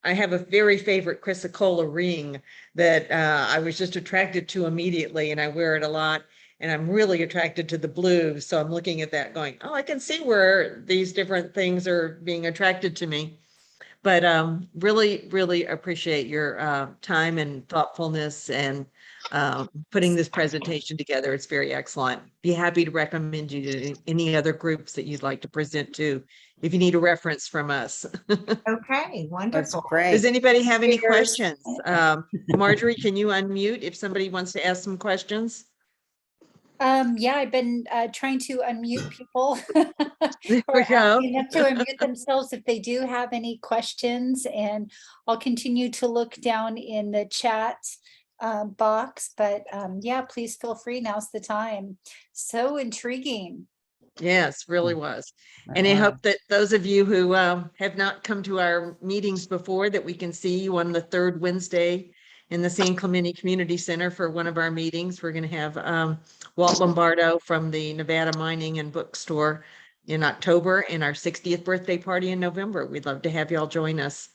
I have a very favorite chrysocolla ring that I was just attracted to immediately, and I wear it a lot. And I'm really attracted to the blue. So I'm looking at that going, oh, I can see where these different things are being attracted to me. But really, really appreciate your time and thoughtfulness and putting this presentation together. It's very excellent. Be happy to recommend you to any other groups that you'd like to present to if you need a reference from us. Okay, wonderful. That's great. Does anybody have any Cheers. questions? Marjorie, can you unmute if somebody wants to ask some questions? Yeah, I've been trying to unmute people There or we go. asking them to unmute themselves if they do have any questions, and I'll continue to look down in the chat box, but yeah, please feel free. Now's the time. So intriguing. Yes, really was. And I hope that those of you who have not come to our meetings before, that we can see you on the 3rd Wednesday in the San Clemente Community Center for one of our meetings. We're going to have Walt Lombardo from the Nevada Mining and Bookstore in October and our 60th birthday party in November. We'd love to have you all join us.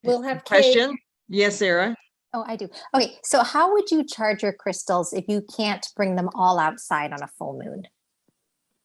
We'll have Question? cake. Yes, Sarah. Oh, I do. Okay, so how would you charge your crystals if you can't bring them all outside on a full moon?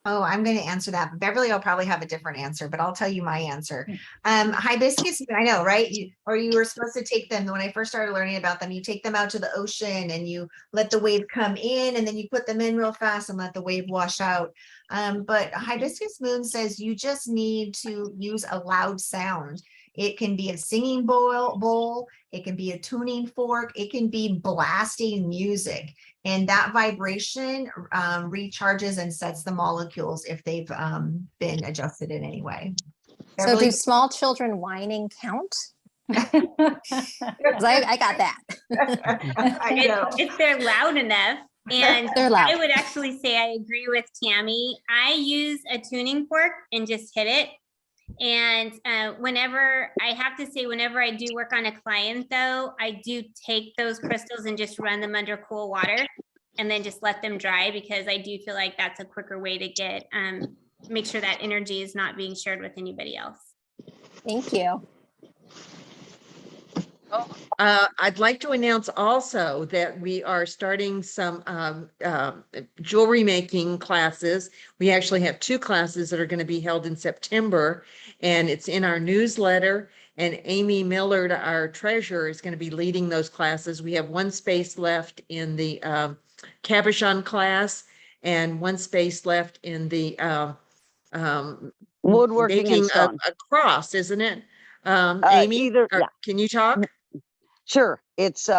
Oh, I'm going to answer that. Beverly will probably have a different answer, but I'll tell you my answer. Hibiscus, I know, right? You were supposed to take them when I first started learning about them. You take them out to the ocean and you let the wave come in, and then you put them in real fast and let the wave wash out. But Hibiscus Moon says you just need to use a loud sound. It can be a singing bowl, it can be a tuning fork, it can be blasting music. And that vibration recharges and sets the molecules if they've been adjusted in any way. So Beverly? do small children whining count? 'Cause I got that. I know. If they're loud enough. And They're loud. I would actually say I agree with Tammy. I use a tuning fork and just hit it. And whenever I do work on a client, though, I do take those crystals and just run them under cool water and then just let them dry, because I do feel like that's a quicker way to get make sure that energy is not being shared with anybody else. Thank you. I'd like to announce also that we are starting some jewelry making classes. We actually have 2 classes that are going to be held in September, and it's in our newsletter. And Amy Millard, our treasurer, is going to be leading those classes. We have 1 space left in the cabochon class and 1 space left in the Woodworking and making stone. a cross, isn't it? Amy, Either, or yeah, can you talk? sure. It's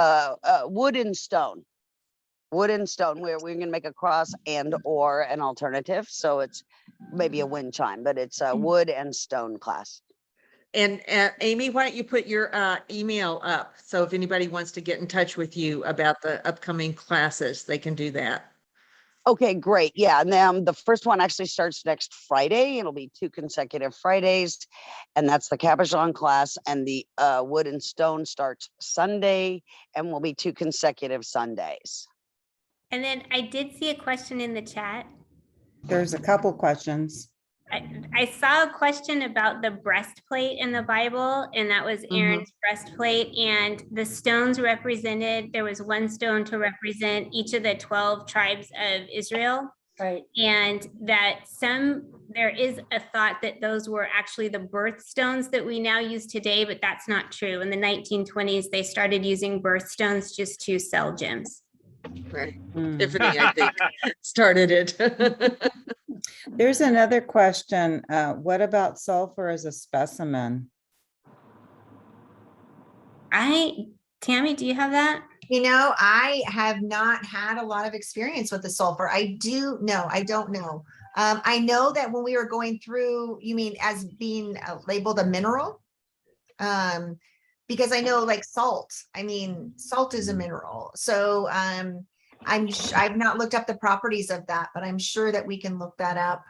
wood and stone. Wood and stone, where we're gonna make a cross and or an alternative. So it's maybe a wind chime, but it's a wood and stone class. And Amy, why don't you put your email up? So if anybody wants to get in touch with you about the upcoming classes, they can do that. Okay, great. Yeah, and then the first one actually starts next Friday. It'll be 2 consecutive Fridays, and that's the Cabochon class. And the wood and stone starts Sunday, and will be 2 consecutive Sundays. And then I did see a question in the chat. There's a couple questions. I saw a question about the breastplate in the Bible, and that was Aaron's breastplate, and the stones represented, there was one stone to represent each of the 12 tribes of Israel. Right. And that there is a thought that those were actually the birthstones that we now use today, but that's not true. In the 1920s, they started using birthstones just to sell gems. Right. Mm. Tiffany, I think, started it. There's another question. What about sulfur as a specimen? Tammy, do you have that? You know, I have not had a lot of experience with the sulfur. I don't know. I know that when we were going through, you mean as being labeled a mineral? Because I know like salt, salt is a mineral. So I've not looked up the properties of that, but I'm sure that we can look that up,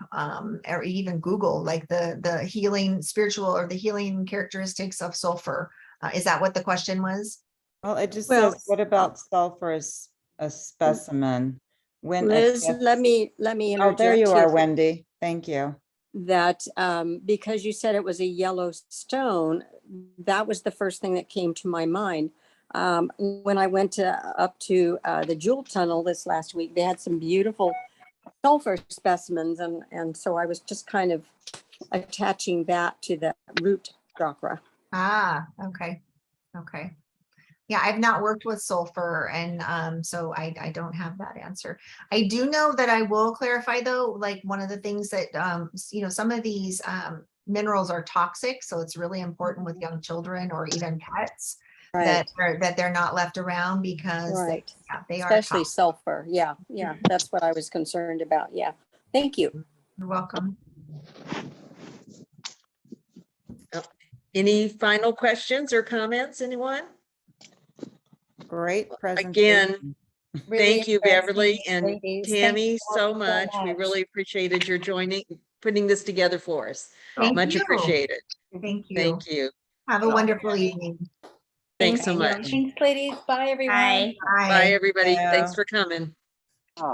or even Google like the healing spiritual or the healing characteristics of sulfur. Is that what the question was? Well, it just Well, says, what about sulfur as a specimen? When Liz, let me oh, interject. there you are, here Wendy. Thank you. That because you said it was a yellow stone, that was the first thing that came to my mind. When I went up to the Jewel Tunnel this last week, they had some beautiful sulfur specimens, and so I was just kind of attaching that to the root chakra. Ah, okay. Yeah, I've not worked with sulfur, and so I don't have that answer. I do know that I will clarify though, like one of the things that some of these minerals are toxic, so it's really important with young children or even pets that they're not left around because they are Especially toxic. sulfur. Yeah, that's what I was concerned about. Yeah, thank you. You're welcome. Any final questions or comments, anyone? Great presentation. Again, thank you, Beverly and ladies. Thank Tammy, you so all much. We really appreciated your putting this together for us. Thank Much you. appreciated. Thank you. Thank you. Have a wonderful evening. Thanks so Thank you. much. Thanks, ladies. Bye, everyone. Bye. Bye, everybody. Yeah. Thanks for coming. Oh.